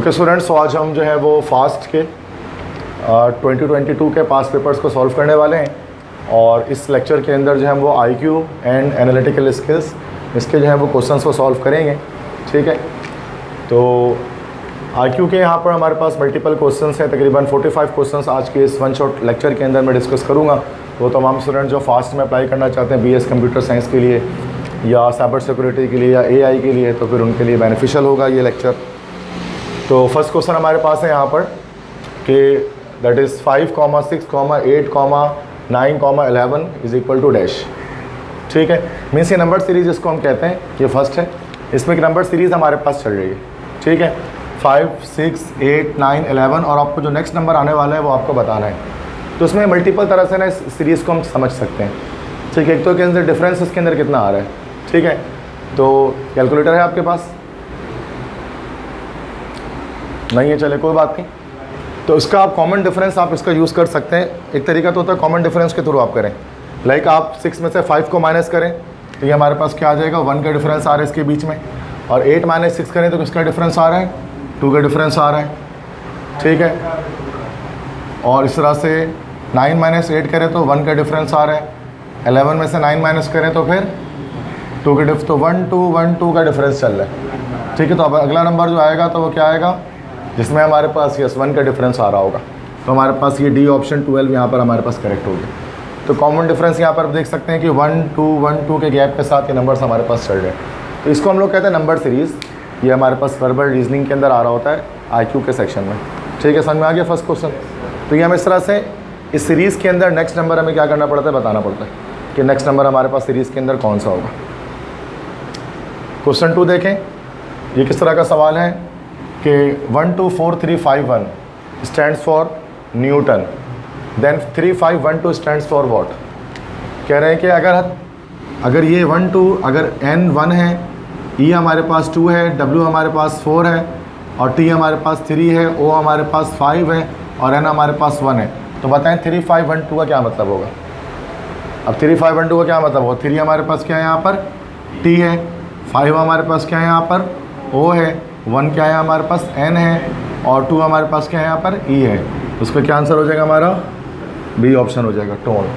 Okay students, तो आज हम जो है वो फास्ट के 2022 के पास पेपर्स को सॉल्व करने वाले हैं। और इस लेक्चर के अंदर जो है वो IQ एंड एनालिटिकल स्किल्स इसके जो है वो क्वेश्चंस को सॉल्व करेंगे। ठीक है, तो IQ के यहाँ पर हमारे पास मल्टीपल क्वेश्चंस हैं, तकरीबन 45 क्वेश्चंस आज के इस वन शॉट लेक्चर के अंदर मैं डिस्कस करूँगा। वो तमाम स्टूडेंट जो फास्ट में अप्लाई करना चाहते हैं BS कंप्यूटर साइंस के लिए या साइबर सिक्योरिटी के लिए या AI के लिए, तो फिर उनके लिए बेनिफिशियल होगा ये लेक्चर। तो फर्स्ट क्वेश्चन हमारे पास है यहाँ पर कि that is 5, 6, 8, 9, 11 is equal to dash. ठीक है, मीन्स ये नंबर सीरीज़ जिसको हम कहते हैं ये फर्स्ट है, इसमें एक नंबर सीरीज़ हमारे पास चल रही है। ठीक है, 5, 6, 8, 9, 11 और आपको जो नेक्स्ट नंबर आने वाला है वो आपको बताना है। तो उसमें मल्टीपल तरह से ना इस सीरीज़ को हम समझ सकते हैं। ठीक है, एक तो के अंदर डिफरेंस इसके अंदर कितना आ रहा है। ठीक है, तो कैलकुलेटर है आपके पास? नहीं है, चले कोई बात नहीं। तो इसका आप कॉमन डिफरेंस आप इसका यूज़ कर सकते हैं। एक तरीका तो होता है कॉमन डिफरेंस के थ्रू आप करें, लाइक आप 6 में से 5 को माइनस करें तो ये हमारे पास क्या आ जाएगा, 1 का डिफरेंस आ रहा है इसके बीच में। और 8 - 6 करें तो किसका डिफरेंस आ रहा है, 2 का डिफरेंस आ रहा है। ठीक है, और इस तरह से 9 - 8 करें तो 1 का डिफरेंस आ रहा है। 11 में से 9 माइनस करें तो फिर 2 का तो 1, 2, 1, 2 का डिफरेंस चल रहा है। ठीक है, तो अब अगला नंबर जो आएगा तो वो क्या आएगा, जिसमें हमारे पास यस 1 का डिफरेंस आ रहा होगा। तो हमारे पास ये डी ऑप्शन 12 यहाँ पर हमारे पास करेक्ट हो गया। तो कॉमन डिफरेंस यहाँ पर देख सकते हैं कि 1, 2, 1, 2 के गैप के साथ ये नंबर्स हमारे पास चल रहे हैं। तो इसको हम लोग कहते हैं नंबर सीरीज़। ये हमारे पास वर्बल रीजनिंग के अंदर आ रहा होता है IQ के सेक्शन में। ठीक है, समझ में आ गया फर्स्ट क्वेश्चन। तो ये हम इस तरह से इस सीरीज़ के अंदर नेक्स्ट नंबर हमें क्या करना पड़ता है, बताना पड़ता है कि नेक्स्ट नंबर हमारे पास सीरीज़ के अंदर कौन सा होगा। क्वेश्चन 2 देखें, ये किस तरह का सवाल है कि 1, 2, 4, 3, 5, 1 stands for Newton, then 3, 5, 1, 2 stands for watt. कह रहे हैं कि अगर ये 1, 2 अगर n 1 है, E हमारे पास 2 है, W हमारे पास 4 है और T हमारे पास 3 है, O हमारे पास 5 है और N हमारे पास 1 है, तो बताएं 3, 5, 1, 2 का क्या मतलब होगा। अब 3, 5, 1, 2 का क्या मतलब होगा, 3 हमारे पास क्या है यहाँ पर T है, 5 हमारे पास क्या है यहाँ पर O है, 1 क्या है हमारे पास N है और 2 हमारे पास क्या है यहाँ पर E है। उसका क्या आंसर हो जाएगा हमारा, B ऑप्शन हो जाएगा, टोन।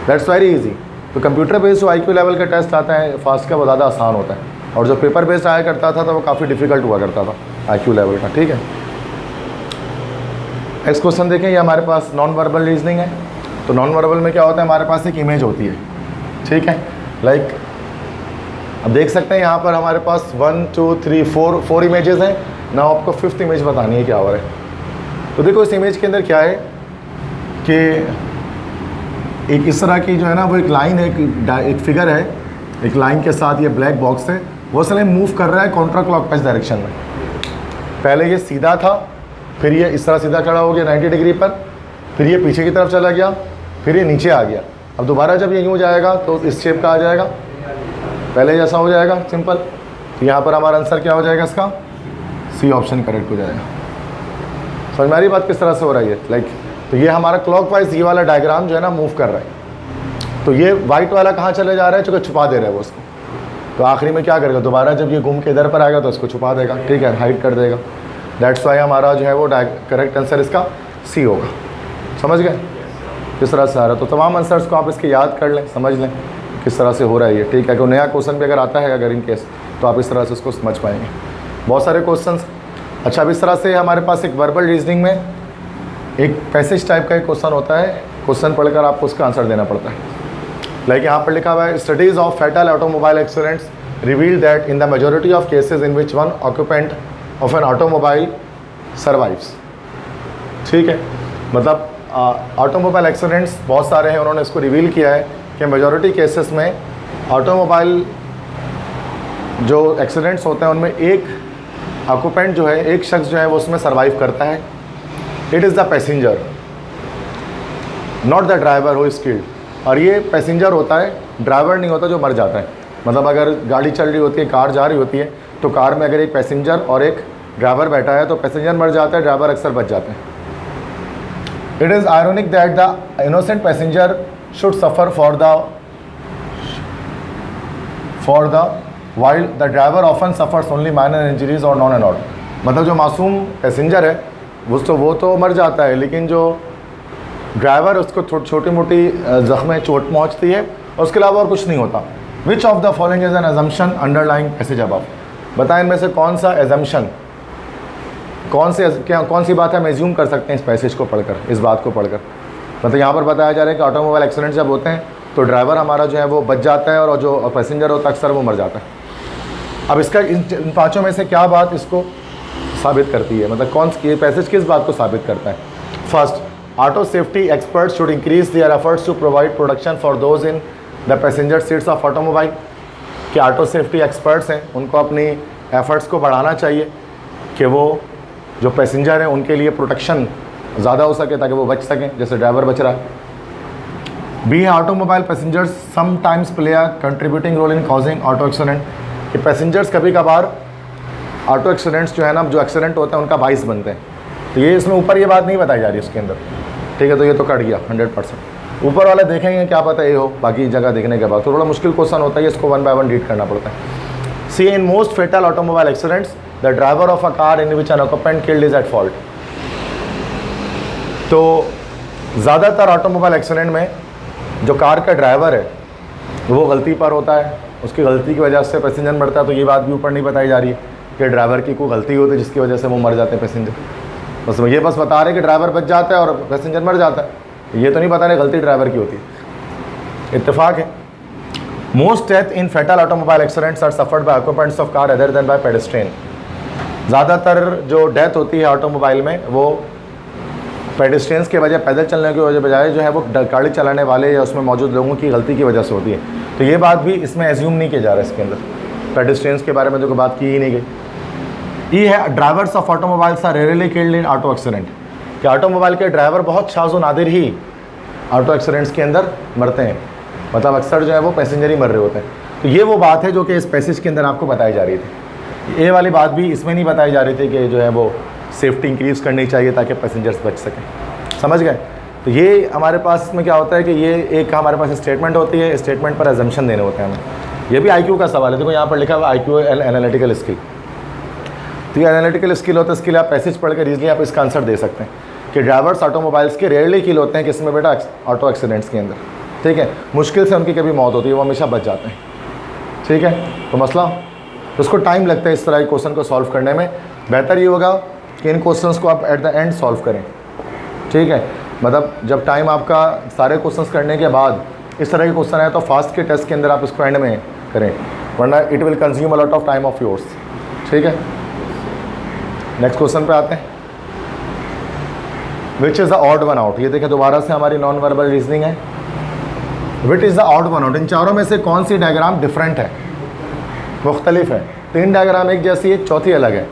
That's very easy. तो कंप्यूटर बेस्ड जो IQ लेवल का टेस्ट आता है फास्ट का वो ज़्यादा आसान होता है, और जो पेपर बेस्ड आया करता था तो वो काफ़ी डिफिकल्ट हुआ करता था IQ लेवल का। ठीक है, नेक्स्ट क्वेश्चन देखें, ये हमारे पास नॉन वर्बल रीजनिंग है। तो नॉन वर्बल में क्या होता है, हमारे पास एक इमेज होती है। ठीक है, लाइक अब देख सकते हैं यहाँ पर हमारे पास 1, 2, 3, 4 इमेजेस हैं ना। आपको 5th इमेज बतानी है क्या हो रहा है। तो देखो इस इमेज के अंदर क्या है कि एक इस तरह की जो है ना वो एक लाइन है, एक फिगर है, एक लाइन के साथ ये ब्लैक बॉक्स है, वो असल में मूव कर रहा है कॉन्ट्रा क्लॉकवाइज डायरेक्शन में। पहले ये सीधा था, फिर ये इस तरह सीधा खड़ा हो गया 90 डिग्री पर, फिर ये पीछे की तरफ चला गया, फिर ये नीचे आ गया। अब दोबारा जब ये यूँ जाएगा तो इस शेप का आ जाएगा, पहले जैसा हो जाएगा सिंपल। तो यहाँ पर हमारा आंसर क्या हो जाएगा इसका, C ऑप्शन करेक्ट हो जाएगा। समझ में आ रही बात किस तरह से हो रही है, लाइक तो ये हमारा क्लॉकवाइज ये वाला डायग्राम जो है ना मूव कर रहा है। तो ये वाइट वाला कहाँ चले जा रहा है, चूँकि छुपा दे रहा है वो उसको। तो आखिरी में क्या करेगा, दोबारा जब ये घूम के इधर पर आएगा तो इसको छुपा देगा। ठीक है, हाइड कर देगा। दैट्स वाई हमारा जो है वो करेक्ट आंसर इसका C होगा। समझ गए किस तरह से आ रहा है। तो तमाम आंसर्स को आप इसके याद कर लें, समझ लें किस तरह से हो रहा है ये। ठीक है, कोई नया क्वेश्चन भी अगर आता है अगर इन केस, तो आप इस तरह से उसको समझ पाएंगे। बहुत सारे क्वेश्चंस। अच्छा, अब इस तरह से हमारे पास एक वर्बल रीजनिंग में एक पैसेज टाइप का एक क्वेश्चन होता है, क्वेश्चन पढ़कर आपको उसका आंसर देना पड़ता है। लाइक यहाँ पर लिखा हुआ है, studies of fatal automobile accidents reveal that in the majority of cases in which one occupant of an automobile survives. ठीक है, मतलब ऑटोमोबाइल एक्सीडेंट्स बहुत सारे हैं, उन्होंने इसको रिवील किया है कि मेजॉरिटी केसेस में ऑटोमोबाइल जो एक्सीडेंट्स होते हैं उनमें एक ऑक्यूपेंट जो है, एक शख्स जो है वो उसमें सर्वाइव करता है। It is the passenger not the driver who is killed. और ये पैसेंजर होता है, ड्राइवर नहीं होता जो मर जाता है। मतलब अगर गाड़ी चल रही होती है, कार जा रही होती है, तो कार में अगर एक पैसेंजर और एक ड्राइवर बैठा है तो पैसेंजर मर जाता है, ड्राइवर अक्सर बच जाते हैं। It is ironic that the innocent passenger should suffer for the while the driver often suffers only minor injuries or non-anod. मतलब जो मासूम पैसेंजर है वो तो मर जाता है, लेकिन जो ड्राइवर उसको छोटी मोटी ज़ख्में चोट पहुँचती है और उसके अलावा और कुछ नहीं होता। विच of the following is an assumption underlying passage above. बताएं इनमें से कौन सा एजम्पशन, कौन सी बात हम एज्यूम कर सकते हैं इस पैसेज को पढ़कर, इस बात को पढ़कर। मतलब यहाँ पर बताया जा रहा है कि ऑटोमोबाइल एक्सीडेंट जब होते हैं तो ड्राइवर हमारा जो है वो बच जाता है और जो पैसेंजर होता है अक्सर वो मर जाता है। अब इसका इन पाँचों में से क्या बात इसको साबित करती है, मतलब कौन सी पैसेज किस बात को साबित करता है। First, auto safety experts should increase their efforts to provide protection for those in the passenger seats of automobile. कि ऑटो सेफ्टी एक्सपर्ट्स हैं उनको अपनी एफर्ट्स को बढ़ाना चाहिए कि वो जो पैसेंजर हैं उनके लिए प्रोटेक्शन ज़्यादा हो सके ताकि वो बच सकें, जैसे ड्राइवर बच रहा है। बी है, automobile passengers sometimes play a contributing role in causing auto accident. कि पैसेंजर्स कभी कभार ऑटो एक्सीडेंट्स जो है ना, जो एक्सीडेंट होते हैं उनका बाइस बनते हैं। तो ये इसमें ऊपर ये बात नहीं बताई जा रही उसके अंदर, ठीक है, तो ये तो कट गया 100%। ऊपर वाले देखेंगे क्या पता ये हो, बाकी जगह देखने के बाद तो थोड़ा मुश्किल क्वेश्चन होता है, इसको 1 बाय 1 रीड करना पड़ता है। See, in most fatal automobile accidents the driver of a car in which an occupant killed is at fault. तो ज़्यादातर ऑटोमोबाइल एक्सीडेंट में जो कार का ड्राइवर है वो गलती पर होता है, उसकी गलती की वजह से पैसेंजर मरता है। तो ये बात भी ऊपर नहीं बताई जा रही है कि ड्राइवर की कोई गलती होती है जिसकी वजह से वो मर जाते हैं पैसेंजर। बस ये बस बता रहे कि ड्राइवर बच जाता है और पैसेंजर मर जाता है, ये तो नहीं बता रहे गलती ड्राइवर की होती है। इत्तेफाक है। Most death in fatal automobile accidents are suffered by occupants of car other than by pedestrian. ज़्यादातर जो डेथ होती है ऑटोमोबाइल में वो पेडेस्ट्रियंस के वजह, पैदल चलने की वजह बजाय जो है वो गाड़ी चलाने वाले या उसमें मौजूद लोगों की गलती की वजह से होती है। तो ये बात भी इसमें एज्यूम नहीं किया जा रहा है इसके अंदर, पेडेस्ट्रियंस के बारे में तो कोई बात की ही नहीं गई। ये है, drivers of automobiles are rarely killed in auto accident. कि ऑटोमोबाइल के ड्राइवर बहुत शाज़ व नादिर ही ऑटो एक्सीडेंट्स के अंदर मरते हैं, मतलब अक्सर जो है वो पैसेंजर ही मर रहे होते हैं। तो ये वो बात है जो कि इस पैसेज के अंदर आपको बताई जा रही थी। ये वाली बात भी इसमें नहीं बताई जा रही थी कि जो है वो सेफ्टी इंक्रीज़ करनी चाहिए ताकि पैसेंजर्स बच सकें। समझ गए। तो ये हमारे पास इसमें क्या होता है कि ये एक हमारे पास स्टेटमेंट होती है, स्टेटमेंट पर एजम्पशन देने होते हैं हमें। ये भी IQ का सवाल है, देखो यहाँ पर लिखा हुआ IQ एनालिटिकल स्किल। तो ये एनालिटिकल स्किल होता है, इसके लिए आप पैसेज पढ़ कर ईजिली आप इसका आंसर दे सकते हैं कि ड्राइवर्स ऑटोमोबाइल्स के रेयरली किल होते हैं किसमें बेटा, ऑटो एक्सीडेंट्स के अंदर, ठीक है। मुश्किल से उनकी कभी मौत होती है, वो हमेशा बच जाते हैं, ठीक है। तो मसला उसको टाइम लगता है इस तरह के क्वेश्चन को सॉल्व करने में। बेहतर ये होगा कि इन क्वेश्चंस को आप एट द एंड सॉल्व करें, ठीक है। मतलब जब टाइम आपका सारे क्वेश्चंस करने के बाद इस तरह के क्वेश्चन आए तो फास्ट के टेस्ट के अंदर आप इसको एंड में करें, वरना it will consume a lot of time of yours, ठीक है। नेक्स्ट क्वेश्चन पे आते हैं। Which is the odd one out. ये देखें दोबारा से हमारी नॉन वर्बल रीजनिंग है। Which is the odd one out. इन चारों में से कौन सी डायग्राम डिफरेंट है, मुख्तलिफ है। 3 डायग्राम एक जैसी है, चौथी अलग है।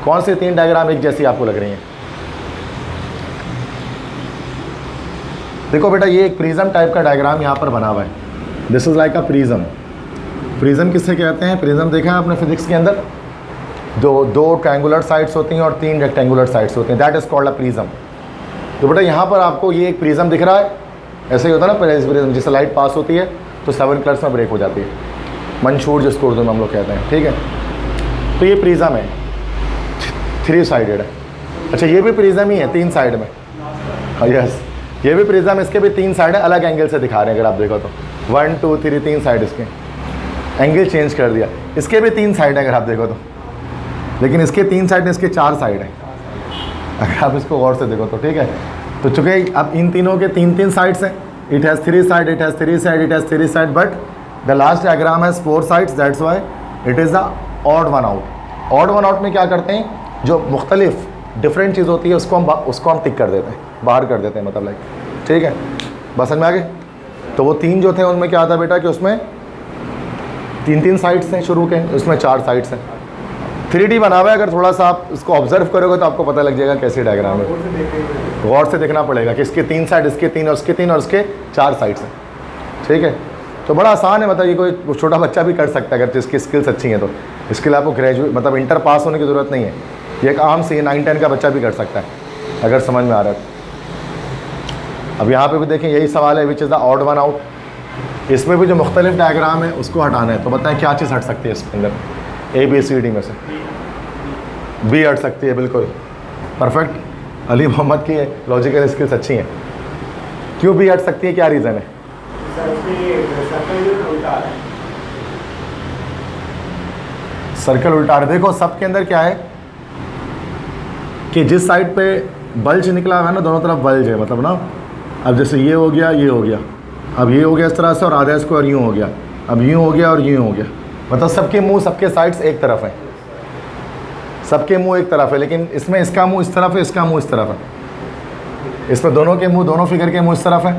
कौन सी 3 डायग्राम एक जैसी आपको लग रही हैं? देखो बेटा, ये एक प्रिज्म टाइप का डायग्राम यहाँ पर बना हुआ है। This is like a prism. Prism किससे कहते हैं? प्रिज्म देखा है आपने फिजिक्स के अंदर, दो ट्रायंगुलर साइड्स होती हैं और 3 रेक्टेंगुलर साइड्स होते हैं, that is called a prism. तो बेटा यहाँ पर आपको ये एक प्रिज्म दिख रहा है, ऐसे ही होता है ना प्रिज्म, जिससे लाइट पास होती है तो 7 कलर्स में ब्रेक हो जाती है, मंशूर जिसको उर्दू में हम लोग कहते हैं, ठीक है। तो ये प्रिज्म है, 3 साइडेड है। अच्छा, ये भी प्रिज्म ही है 3 साइड में, यस, ये भी प्रिज्म, इसके भी 3 साइड है, अलग एंगल से दिखा रहे हैं। अगर आप देखो तो 1 2 3 3 साइड, इसके एंगल चेंज कर दिया। इसके भी 3 साइड है अगर आप देखो तो, लेकिन इसके 3 साइड, इसके 4 साइड है अगर आप इसको गौर से देखो तो, ठीक है। तो चूँकि अब इन तीनों के 3 साइड्स हैं, it has 3 side, it has 3 side, it has 3 side, but the last diagram has 4 sides, that's why it is the odd one out. Odd one out में क्या करते हैं, जो मुख्तलिफ डिफरेंट चीज़ होती है उसको हम टिक कर देते हैं, बाहर कर देते हैं, मतलब लाइक, ठीक है। बस समझ में आ गए। तो वो 3 जो थे उनमें क्या था बेटा कि उसमें 3 साइड्स थे शुरू के, उसमें 4 साइड्स हैं। 3D बना हुआ है, अगर थोड़ा सा आप इसको ऑब्जर्व करोगे तो आपको पता लग जाएगा कैसे डायग्राम है। गौर से देखना पड़ेगा कि इसके 3 साइड, इसके 3 और उसके 3 और उसके 4 साइड्स हैं, ठीक है। तो बड़ा आसान है, मतलब ये कोई छोटा बच्चा भी कर सकता है अगर जिसकी स्किल्स अच्छी हैं तो। इसके लिए आपको ग्रेजुएट, मतलब इंटर पास होने की ज़रूरत नहीं है, ये एक आम से 9-10 का बच्चा भी कर सकता है अगर समझ में आ रहा है। अब यहाँ पे भी देखें यही सवाल है, which is the odd one out. इसमें भी जो मुख्तलिफ डायग्राम है उसको हटाना है, तो बताएं क्या चीज़ हट सकती है इसके अंदर, ABCD में से? बी हट सकती है, बिल्कुल परफेक्ट। अली मोहम्मद की लॉजिकल स्किल्स अच्छी हैं। क्यों बी हट सकती है, क्या रीज़न है? सर्कल उल्टा है। देखो सबके अंदर क्या है कि जिस साइड पे बल्ज निकला हुआ है ना, दोनों तरफ बल्ज है, मतलब ना अब जैसे ये हो गया, ये हो गया, अब ये हो गया इस तरह से, और आधा स्क्वायर यूँ हो गया, अब यूँ हो गया और यूँ हो गया, मतलब सबके मुंह, सबके साइड्स एक तरफ है, सबके मुंह एक तरफ है। लेकिन इसमें इसका मुंह इस तरफ है, इसका मुंह इस तरफ है। इसमें दोनों के मुंह, दोनों फिगर के मुंह इस तरफ है,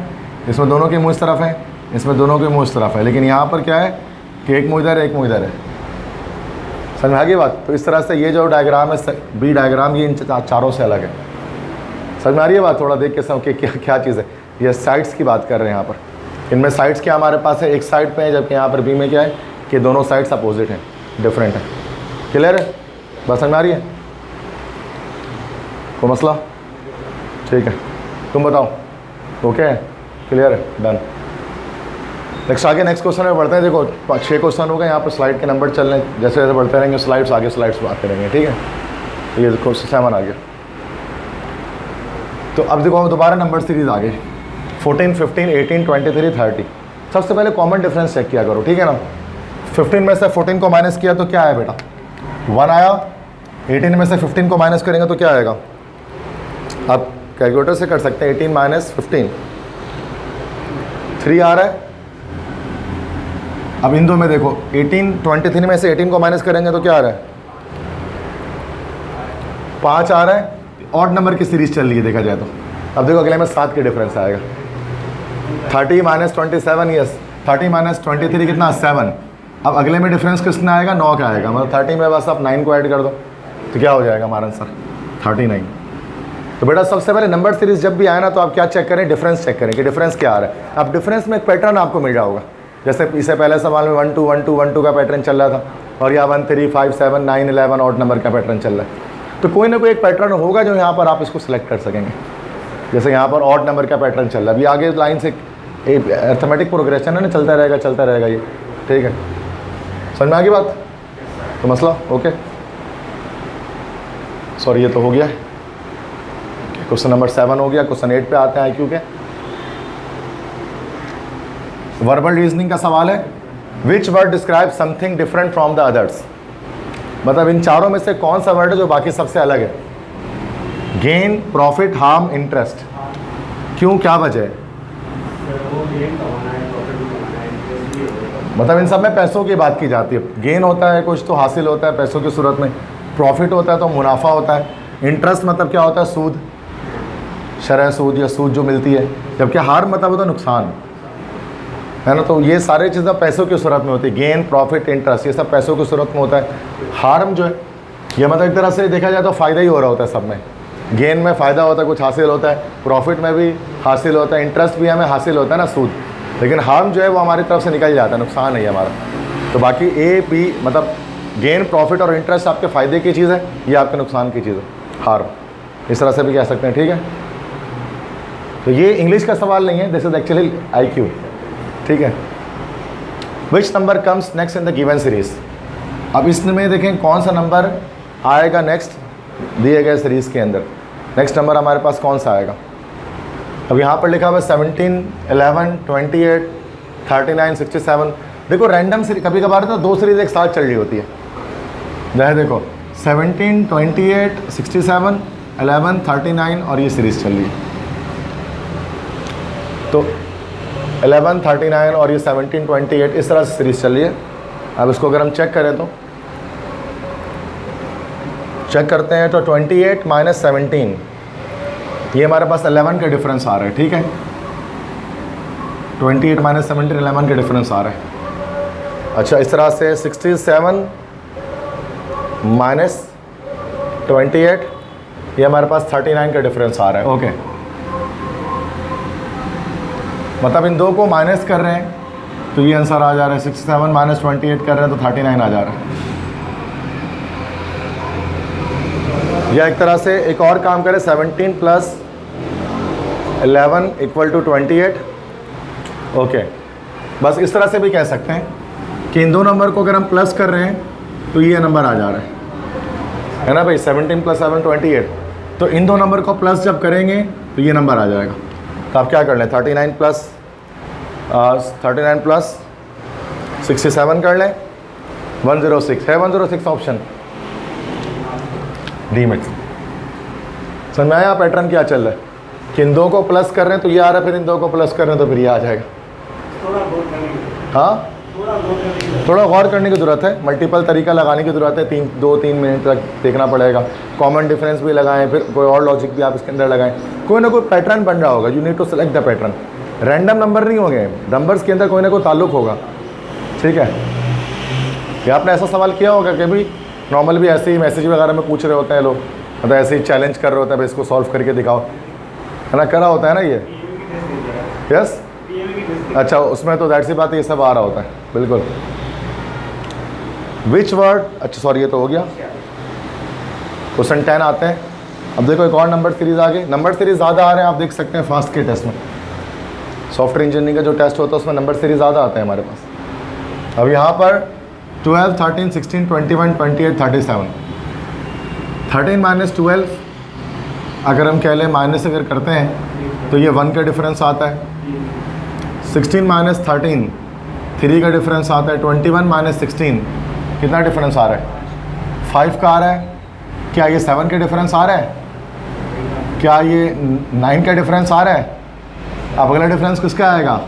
इसमें दोनों के मुंह इस तरफ है, इसमें दोनों के मुंह इस तरफ है। लेकिन यहाँ पर क्या है कि एक मुंह इधर है, एक मुंह इधर है। समझ में आ गई बात? तो इस तरह से ये जो डायग्राम है, बी डायग्राम, ये इन चारों से अलग है। समझ में आ रही है बात? थोड़ा देख के समझ के क्या चीज़ है। ये साइड्स की बात कर रहे हैं यहाँ पर। इनमें साइड्स क्या हमारे पास है, एक साइड पे है, जबकि यहाँ पर बी में क्या है कि दोनों साइड्स अपोजिट हैं, डिफरेंट है। क्लियर है? बात समझ में आ रही है? कोई मसला? ठीक है, तुम बताओ। ओके, क्लियर है, डन। नेक्स्ट आगे नेक्स्ट क्वेश्चन में बढ़ते हैं। देखो 6 क्वेश्चन हो गए, यहाँ पर स्लाइड के नंबर चल रहे हैं, जैसे जैसे बढ़ते रहेंगे स्लाइड्स, आगे स्लाइड्स बात करेंगे, ठीक है। तो ये देखो 7 आ गया। तो अब देखो दोबारा नंबर सीरीज आ गई, 14, 15, 18, 23, 30। सबसे पहले कॉमन डिफरेंस चेक किया करो, ठीक है ना। 15 में से 14 को माइनस किया तो क्या है बेटा, 1 आया। 18 में से 15 को माइनस करेंगे तो क्या आएगा, आप कैलकुलेटर से कर सकते हैं। 18 माइनस 15, 3 आ रहा है। अब इन दो में देखो, 18, 23 में से 18 को माइनस करेंगे तो क्या आ रहा है, 5 आ रहा है। ऑड नंबर की सीरीज चल रही है देखा जाए तो। अब देखो अगले में 7 के डिफरेंस आएगा। 30 माइनस 27, यस 30 माइनस 23 कितना, 7। अब अगले में डिफरेंस कितना आएगा, 9 का आएगा। मतलब 30 में बस आप 9 को ऐड कर दो तो क्या हो जाएगा हमारा आंसर, 39। तो बेटा सबसे पहले नंबर सीरीज जब भी आए ना, तो आप क्या चेक करें, डिफरेंस चेक करें कि डिफरेंस क्या आ रहा है। अब डिफरेंस में एक पैटर्न आपको मिल जाओगा। जैसे इससे पहले सवाल में 1 2 1 2 1 2 का पैटर्न चल रहा था, और यहाँ 1 3 5 7 9 11 ऑड नंबर का पैटर्न चल रहा है। तो कोई ना कोई एक पैटर्न होगा जो यहाँ पर आप इसको सिलेक्ट कर सकेंगे। जैसे यहाँ पर ऑड नंबर का पैटर्न चल रहा है, अभी आगे लाइन से अर्थमेटिक प्रोग्रेशन है ना, चलता रहेगा ये, ठीक है। समझ में आ गई बात? तो मसला ओके, सॉरी ये तो हो गया। क्वेश्चन नंबर 7 हो गया। क्वेश्चन 8 पे आते हैं IQ के। वर्बल रीजनिंग का सवाल है, which word describe something different from the others. मतलब इन चारों में से कौन सा वर्ड है जो बाकी सबसे अलग है। Gain, profit, harm, interest. क्यों, क्या वजह है? मतलब इन सब में पैसों की बात की जाती है। गेन होता है कुछ तो हासिल होता है पैसों की सूरत में, प्रॉफिट होता है तो मुनाफा होता है, इंटरेस्ट मतलब क्या होता है, सूद, शरह सूद या सूद जो मिलती है, जबकि हार्म मतलब होता है नुकसान, है ना। तो ये सारी चीज़ें पैसों की सूरत में होती है। गेन, प्रॉफिट, इंटरेस्ट ये सब पैसों की सूरत में होता है। हार्म जो है ये मतलब एक तरह से देखा जाए तो फ़ायदा ही हो रहा होता है सब में। गेन में फ़ायदा होता है, कुछ हासिल होता है, प्रॉफिट में भी हासिल होता है, इंटरेस्ट भी हमें हासिल होता है ना, सूद। लेकिन हार्म जो है वो हमारी तरफ से निकल जाता है, नुकसान है हमारा। तो बाकी ए बी मतलब गेन, प्रॉफिट और इंटरेस्ट आपके फ़ायदे की चीज़ है, ये आपके नुकसान की चीज़ है, हार्म। इस तरह से भी कह सकते हैं, ठीक है। तो ये इंग्लिश का सवाल नहीं है, दिस इज एक्चुअली IQ, ठीक है। Which number comes next in the given series. अब इसमें देखें कौन सा नंबर आएगा नेक्स्ट दिए गए सीरीज़ के अंदर। नेक्स्ट नंबर हमारे पास कौन सा आएगा। अब यहाँ पर लिखा हुआ है 17, 11, 28, 39, 67। देखो रैंडम सीरीज कभी कभार तो 2 सीरीज़ एक साथ चल रही होती है। जैसे देखो 17, 28, 67, 11, 39 और ये सीरीज़ चल रही है। तो 11, 39 और ये 17, 28 इस तरह से सीरीज़ चल रही है। अब इसको अगर हम चेक करें तो चेक करते हैं तो 28 माइनस 17 ये हमारे पास 11 का डिफरेंस आ रहा है, ठीक है। 28 माइनस 17 11 का डिफरेंस आ रहा है। अच्छा इस तरह से 67 माइनस 28 ये हमारे पास 39 का डिफरेंस आ रहा है, ओके। मतलब इन दो को माइनस कर रहे हैं तो ये आंसर आ जा रहा है। 67 माइनस 28 कर रहे हैं तो 39 आ जा रहा है। या एक तरह से एक और काम करें, 17 प्लस 11 इक्वल टू 28, ओके। बस इस तरह से भी कह सकते हैं कि इन दो नंबर को अगर हम प्लस कर रहे हैं तो ये नंबर आ जा रहा है। है ना भाई, 17 + 7 28। तो इन दो नंबर को प्लस जब करेंगे तो ये नंबर आ जाएगा। तो आप क्या कर लें, 39 प्लस 67 कर लें, 106 है, 106 ऑप्शन डी में। समझ में आया पैटर्न क्या चल रहा है कि इन दो को प्लस कर रहे हैं तो ये आ रहा है, फिर इन दो को प्लस कर रहे हैं तो फिर ये आ जाएगा। हाँ, थोड़ा गौर करने की ज़रूरत है, मल्टीपल तरीका लगाने की ज़रूरत है, 2-3 मिनट तक देखना पड़ेगा। कॉमन डिफरेंस भी लगाएं, फिर कोई और लॉजिक भी आप इसके अंदर लगाएं, कोई ना कोई पैटर्न बन रहा होगा। You need to select the pattern. Random number नहीं होंगे, नंबर्स के अंदर कोई ना कोई ताल्लुक होगा। ठीक है, क्या आपने ऐसा सवाल किया होगा कि भाई नॉर्मल भी ऐसे ही मैसेज वगैरह में पूछ रहे होते हैं लोग, मतलब ऐसे ही चैलेंज कर रहे होते हैं, भाई इसको सॉल्व करके दिखाओ, है ना, करा होता है ना ये। यस, अच्छा, उसमें तो दैट सी बात है, ये सब आ रहा होता है, बिल्कुल। विच वर्ड, अच्छा सॉरी ये तो हो गया। क्वेश्चन 10 आते हैं। अब देखो एक और नंबर सीरीज़ आ गई। नंबर सीरीज़ ज़्यादा आ रहे हैं, आप देख सकते हैं फास्ट के टेस्ट में, सॉफ्टवेयर इंजीनियरिंग का जो टेस्ट होता है उसमें नंबर सीरीज़ ज़्यादा आते हैं हमारे पास। अब यहाँ पर 12, 13, 16, 21, 28, 37। 13 - 12 अगर हम कह लें माइनस अगर करते हैं तो ये 1 का डिफरेंस आता है। 16 - 13 3 का डिफरेंस आता है। 21 - 16 कितना डिफरेंस आ रहा है, 5 का आ रहा है। क्या ये 7 का डिफरेंस आ रहा है, क्या ये 9 का डिफरेंस आ रहा है। अब अगला डिफरेंस किसका आएगा,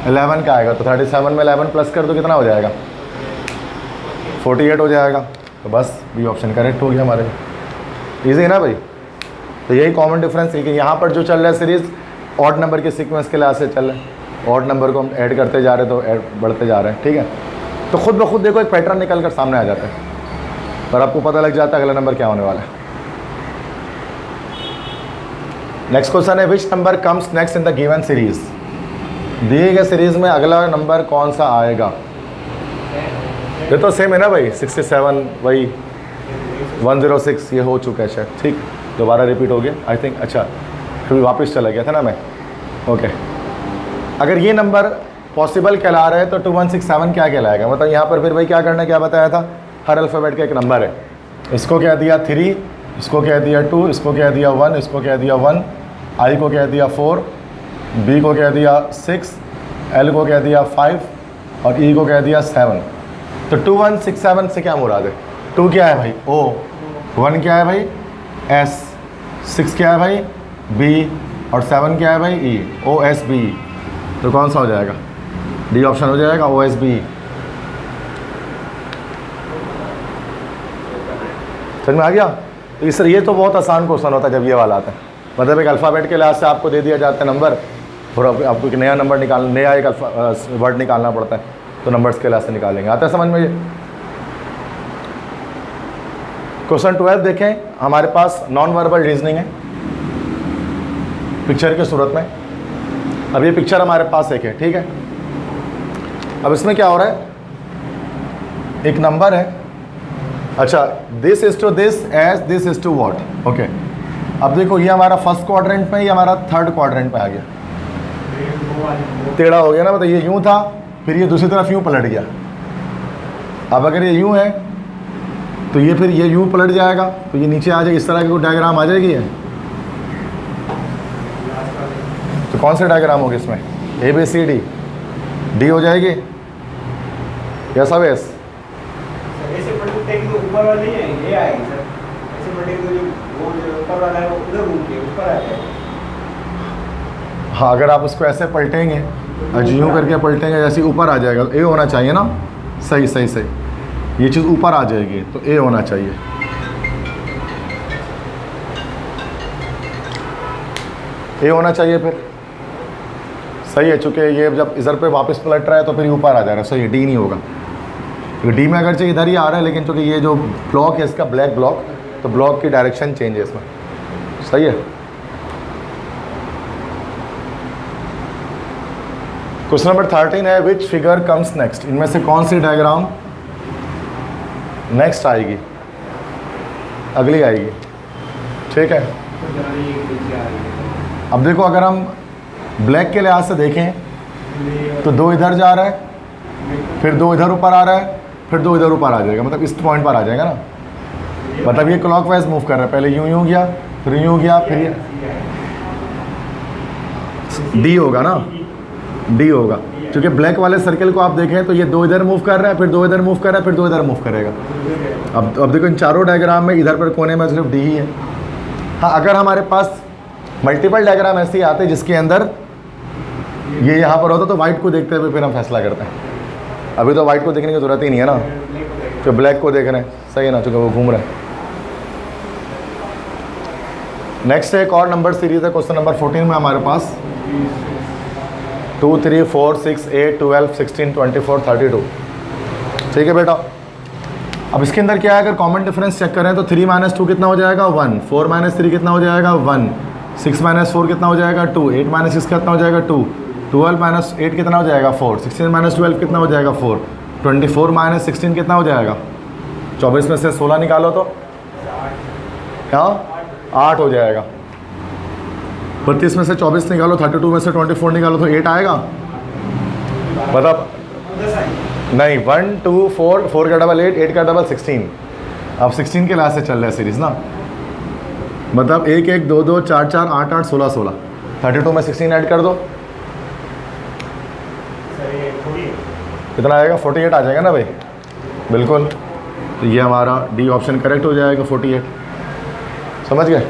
11 का आएगा। तो 37 में 11 प्लस कर दो, कितना हो जाएगा, 48 हो जाएगा। तो बस बी ऑप्शन करेक्ट हो गया हमारे। ईजी है ना भाई। तो यही कॉमन डिफरेंस है कि यहाँ पर जो चल रहा है सीरीज़ ऑड नंबर के सीक्वेंस के लिहाज से चल रहा है। ऑड नंबर को हम ऐड करते जा रहे हैं तो ऐड बढ़ते जा रहे हैं। ठीक है, तो खुद ब खुद देखो एक पैटर्न निकल कर सामने आ जाता है और आपको पता लग जाता है अगला नंबर क्या होने वाला है। नेक्स्ट क्वेश्चन है, which number comes next in the given series. दिए गए सीरीज़ में अगला नंबर कौन सा आएगा। ये तो सेम है ना भाई, 67 वही 106 ये हो चुका है शायद। ठीक, दोबारा रिपीट हो गया आई थिंक। अच्छा, फिर वापस चला गया था ना मैं। ओके, अगर ये नंबर पॉसिबल कहला रहा है तो 2167 क्या कहलाएगा। मतलब यहाँ पर फिर भाई क्या करना है, क्या बताया था, हर अल्फ़ाबेट का एक नंबर है। इसको कह दिया 3, इसको कह दिया 2, इसको कह दिया 1, इसको कह दिया 1, आई को कह दिया 4, बी को कह दिया 6, एल को कह दिया 5 और ई को कह दिया 7। तो 2167 से क्या मुराद है। 2 क्या है भाई, ओ, 1 क्या है भाई, एस, 6 क्या है भाई, बी और 7 क्या है भाई, ई, ओ एस बी। तो कौन सा हो जाएगा, डी ऑप्शन हो जाएगा, ओ एस बी। समझ में आ गया। तो इस ये तो बहुत आसान क्वेश्चन होता है जब ये वाला आता है। मतलब एक अल्फ़ाबेट के लिहाज से आपको दे दिया जाता है नंबर और आपको एक नया नंबर नया एक वर्ड निकालना पड़ता है, तो नंबर्स के लिहाज से निकालेंगे। आता है समझ में ये। क्वेश्चन 12 देखें, हमारे पास नॉन वर्बल रीजनिंग है पिक्चर के सूरत में। अब ये पिक्चर हमारे पास एक है, ठीक है। अब इसमें क्या हो रहा है, एक नंबर है। अच्छा, this is to this as this is to what. Okay, अब देखो ये हमारा फर्स्ट क्वाड्रेंट में, ये हमारा थर्ड क्वाड्रेंट में आ गया, टेढ़ा हो गया ना। मतलब ये यूं था, फिर ये दूसरी तरफ यूं पलट गया। अब अगर ये यूं है तो ये फिर ये यूं पलट जाएगा, तो ये नीचे आ जाएगी, इस तरह की कोई डायग्राम आ जाएगी। तो कौन सा डायग्राम होगा इसमें, A B C D, D हो जाएगी या सब एस। ऊपर वाली है ये आएगी सर, ऐसे पलटे तो वो जो ऊपर वाला है वो उधर घूम के ऊपर आ जाएगा। हाँ, अगर आप उसको ऐसे पलटेंगे, यूँ करके पलटेंगे, जैसे ऊपर आ जाएगा। ए होना चाहिए ना, सही सही सही, ये चीज़ ऊपर आ जाएगी तो ए होना चाहिए। ए होना चाहिए फिर, सही है। चूँकि ये जब इधर पे वापस पलट रहा है तो फिर ऊपर आ जा रहा है, सही है। डी नहीं होगा, क्योंकि डी में अगर चाहिए इधर ही आ रहा है, लेकिन चूँकि ये जो ब्लॉक है इसका ब्लैक ब्लॉक, तो ब्लॉक की डायरेक्शन चेंज है इसमें, सही है। क्वेश्चन नंबर 13 है, विच फिगर कम्स नेक्स्ट। इनमें से कौन सी डायग्राम नेक्स्ट आएगी, अगली आएगी, ठीक है। अब देखो अगर हम ब्लैक के लिहाज से देखें तो 2 इधर जा रहा है, फिर 2 इधर ऊपर आ रहा है, फिर 2 इधर ऊपर आ जाएगा, मतलब इस पॉइंट पर आ जाएगा ना। मतलब ये क्लॉकवाइज मूव कर रहा है, पहले यूं गया, फिर यूं गया, फिर ये डी होगा ना, डी होगा, क्योंकि ब्लैक वाले सर्कल को आप देखें तो ये 2 इधर मूव कर रहा है, फिर 2 इधर मूव कर रहा है, फिर 2 इधर मूव करेगा। अब देखो इन चारों डायग्राम में इधर पर कोने में सिर्फ डी ही है। हाँ, अगर हमारे पास मल्टीपल डायग्राम ऐसे ही आते जिसके अंदर ये यहाँ पर होता तो वाइट को देखते हुए फिर हम फैसला करते हैं। अभी तो वाइट को देखने की जरूरत ही नहीं है ना, तो ब्लैक को देख रहे हैं, सही है ना, चूँकि वो घूम रहे हैं। नेक्स्ट एक और नंबर सीरीज है, क्वेश्चन नंबर 14 में हमारे पास 2, 3, 4, 6, 8, 12, 16, 24, 32। ठीक है बेटा, अब इसके अंदर क्या है, अगर कॉमन डिफरेंस चेक करें तो 3 - 2 कितना हो जाएगा 1, 4 - 3 कितना हो जाएगा 1, 6 - 4 कितना हो जाएगा 2, 8 - 6 कितना हो जाएगा 2, 12 - 8 कितना हो जाएगा 4, 16 - 12 कितना हो जाएगा 4, 24 - 16 कितना हो जाएगा, 24 में से 16 निकालो तो हाँ 8 हो जाएगा, 32 में से 24 निकालो, 32 में से 24 निकालो तो 8 आएगा। मतलब नहीं, 1, 2, 4, 4 का डबल 8, 8 का डबल 16। अब 16 के लास्ट से चल रहा है सीरीज़ ना, मतलब 1, 1, 2, 2, 4, 4, 8, 8, 16, 16, 32 में 16 ऐड कर दो, कितना आएगा 48 आ जाएगा ना भाई, बिल्कुल। तो ये हमारा डी ऑप्शन करेक्ट हो जाएगा, 48। समझ गए।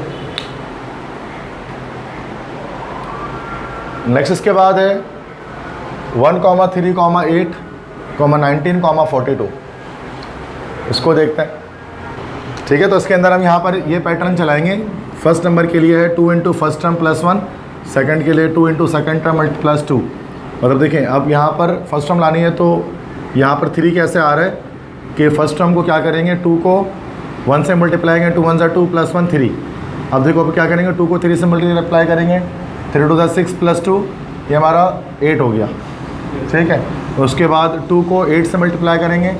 नेक्स्ट इसके बाद है 1, 3, 8, 19, 42। इसको देखते हैं। ठीक है, तो इसके अंदर हम यहाँ पर ये पैटर्न चलाएंगे। फर्स्ट नंबर के लिए है 2 × फर्स्ट टर्म +1, सेकंड के लिए 2 × सेकंड टर्म +2। मतलब देखें, अब यहाँ पर फर्स्ट टर्म लानी है तो यहाँ पर 3 कैसे आ रहा है कि फर्स्ट टर्म को क्या करेंगे, 2 को 1 से मल्टीप्लाई करेंगे, 2 × 1 = 2 +1 3। अब देखो अब क्या करेंगे, 2 को 3 से मल्टीप्लाई करेंगे, 3 × 6 + 2, ये हमारा 8 हो गया। ठीक है, उसके बाद 2 को 8 से मल्टीप्लाई करेंगे,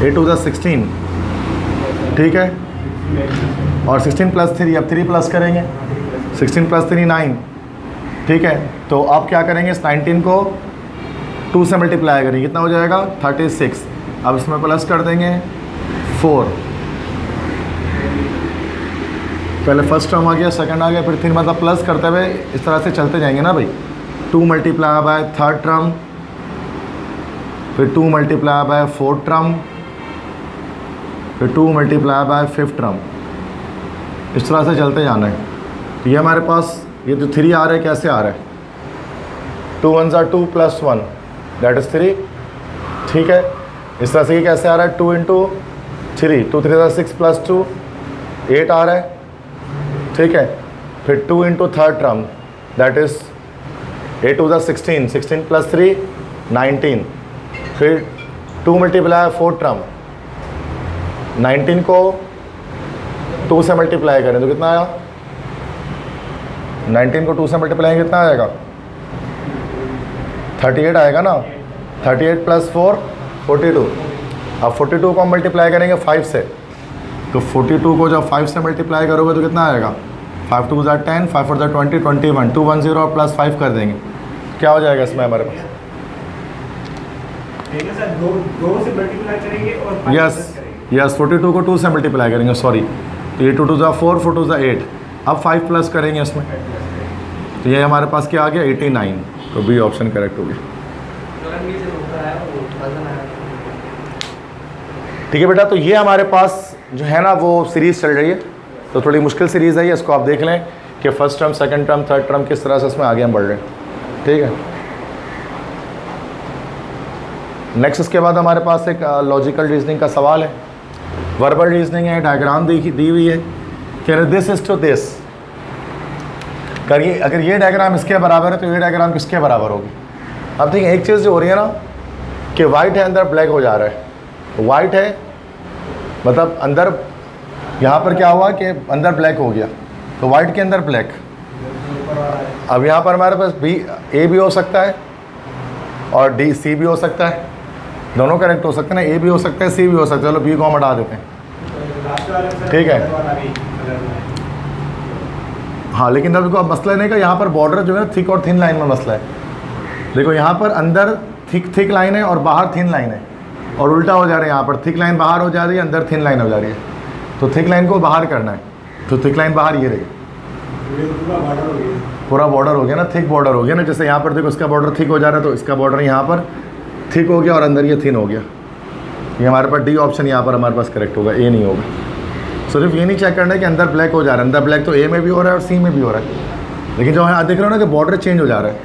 8 × 16। ठीक है, और 16 + 3, अब 3 प्लस करेंगे, 16 + 3 9। ठीक है, तो अब क्या करेंगे, इस 19 को 2 से मल्टीप्लाई करेंगे, कितना हो जाएगा 36। अब इसमें प्लस कर देंगे 4, पहले फर्स्ट टर्म आ गया, सेकंड आ गया, फिर 3, मतलब प्लस करते हुए इस तरह से चलते जाएंगे ना भाई। 2 × थर्ड टर्म, फिर 2 × फोर्थ टर्म, फिर 2 × फिफ्थ टर्म, इस तरह से चलते जाना है। तो ये हमारे पास ये जो 3 आ रहा है, कैसे आ रहा है, 2 × 1 = 2 +1 दैट इज़ 3। ठीक है, इस तरह से ये कैसे आ रहा है, 2 × 3, 2 × 3 = 6 +2 8 आ रहा है। ठीक है, फिर 2 × थर्ड टर्म दैट इज़ 8 × 16, 16 + 3 19, फिर 2 × फोर्थ टर्म, 19 को 2 से मल्टीप्लाई करें तो कितना आया, 19 को 2 से मल्टीप्लाई कितना आएगा 38 आएगा ना, 38 + 4 42। अब 42 को हम मल्टीप्लाई करेंगे 5 से, तो 42 को जब 5 से मल्टीप्लाई करोगे तो कितना आएगा, 5 × 2 = 10, 5 × 4 = 20, 21, 210 और +5 कर देंगे, क्या हो जाएगा इसमें हमारे पास, दो से मल्टीप्लाई करेंगे और 5 यस प्लस करेंगे। यस 42 को 2 से मल्टीप्लाई करेंगे, सॉरी, तो ये 2 × 2 = 4, 4 × 2 = 8, अब 5 प्लस करेंगे इसमें, तो ये हमारे पास क्या आ गया 89। तो बी ऑप्शन करेक्ट हो गया। ठीक है बेटा, तो ये हमारे पास जो है ना वो सीरीज़ चल रही है, तो थोड़ी मुश्किल सीरीज़ है ये, इसको आप देख लें कि first term, second term, third term किस तरह से इसमें आगे हम बढ़ रहे हैं। ठीक है, नेक्स्ट इसके बाद हमारे पास एक लॉजिकल रीजनिंग का सवाल है, वर्बल रीजनिंग है, डायग्राम दी हुई है कि दिस इज टू दिस, करिए अगर ये डायग्राम इसके बराबर है तो ये डायग्राम किसके बराबर होगी। अब देखिए एक चीज़ जो हो रही है ना कि वाइट है अंदर ब्लैक हो जा रहा है, वाइट है मतलब अंदर यहाँ पर क्या हुआ कि अंदर ब्लैक हो गया, तो वाइट के अंदर ब्लैक। अब यहाँ पर हमारे पास ए भी हो सकता है और सी भी हो सकता है, दोनों करेक्ट हो सकते हैं ना, ए भी हो सकता है सी भी हो सकता है, चलो बी को हम हटा देते हैं। ठीक है, हाँ, लेकिन अभी को अब मसला नहीं का यहाँ पर बॉर्डर जो है थिक और थिन लाइन में मसला है। देखो यहाँ पर अंदर थिक लाइन है और बाहर थिन लाइन है, और उल्टा हो जा रहा है, यहाँ पर थिक लाइन बाहर हो जा रही है, अंदर थिन लाइन हो जा रही है। तो थिक लाइन को बाहर करना है, तो थिक लाइन बाहर ये रही, ये तो पूरा बॉर्डर हो गया। पूरा बॉर्डर हो गया ना, थिक बॉर्डर हो गया ना। जैसे यहाँ पर देखो इसका बॉर्डर थिक हो जा रहा है, तो इसका बॉर्डर यहाँ पर थिक हो गया और अंदर ये थिन हो गया। ये हमारे पास डी ऑप्शन यहाँ पर हमारे पास करेक्ट होगा, ए नहीं होगा। सिर्फ ये नहीं चेक करना है कि अंदर ब्लैक हो जा रहा है, अंदर ब्लैक तो ए में भी हो रहा है और सी में भी हो रहा है, लेकिन जो यहाँ देख रहे हो ना कि बॉर्डर चेंज हो जा रहा है।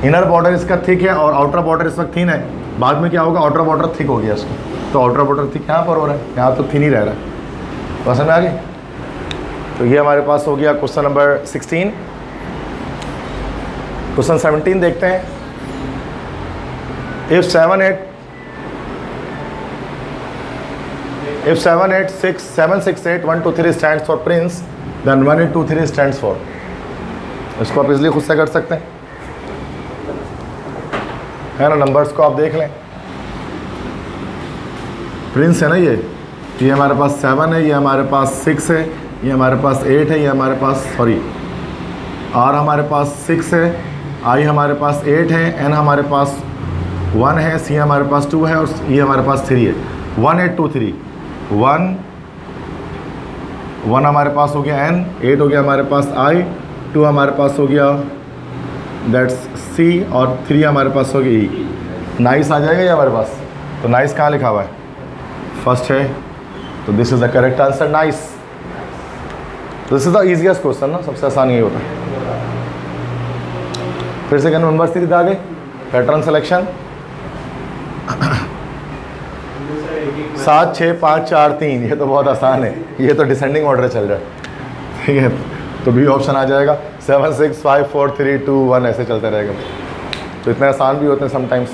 इनर बॉर्डर इसका थिक है और आउटर बॉर्डर इस वक्त थिन है, बाद में क्या होगा आउटर बॉर्डर थिक हो गया इसको, तो आउटर बॉर्डर थिक यहाँ पर हो रहा है, यहाँ तो थिन ही रह रहा है। तो समझ में आ गई? तो ये हमारे पास हो गया क्वेश्चन नंबर 16। क्वेश्चन 17 देखते हैं। If 7867123 stands for prince, then 1823 stands for। इसको आप इसलिए खुद से कर सकते हैं, है ना। नंबर्स को आप देख लें, प्रिंस है ना ये हमारे पास 7 है, ये हमारे पास 6 है, ये हमारे पास 8 है, ये हमारे पास आर हमारे पास 6 है, आई हमारे पास 8 है, एन हमारे पास 1 है, सी हमारे पास 2 है और ये हमारे पास 3 है। 1823 1 हमारे पास हो गया एन, 8 हो गया हमारे पास आई, 2 हमारे पास हो गया दैट्स सी और 3 हमारे पास हो गया ई। नाइस आ जाएगा ये हमारे पास। तो नाइस कहाँ लिखा हुआ है? फर्स्ट है, तो this is the correct answer, nice. This is the easiest question ना, सबसे आसान यही होता है। फिर से कहना नंबर 3 आ गए, पैटर्न सिलेक्शन 7 6 5 4 3, ये तो बहुत आसान है, ये तो डिसेंडिंग ऑर्डर चल रहा है, ठीक है। तो बी ऑप्शन आ जाएगा, 7 6 5 4 3 2 1 ऐसे चलते रहेगा। तो इतने आसान भी होते हैं समटाइम्स।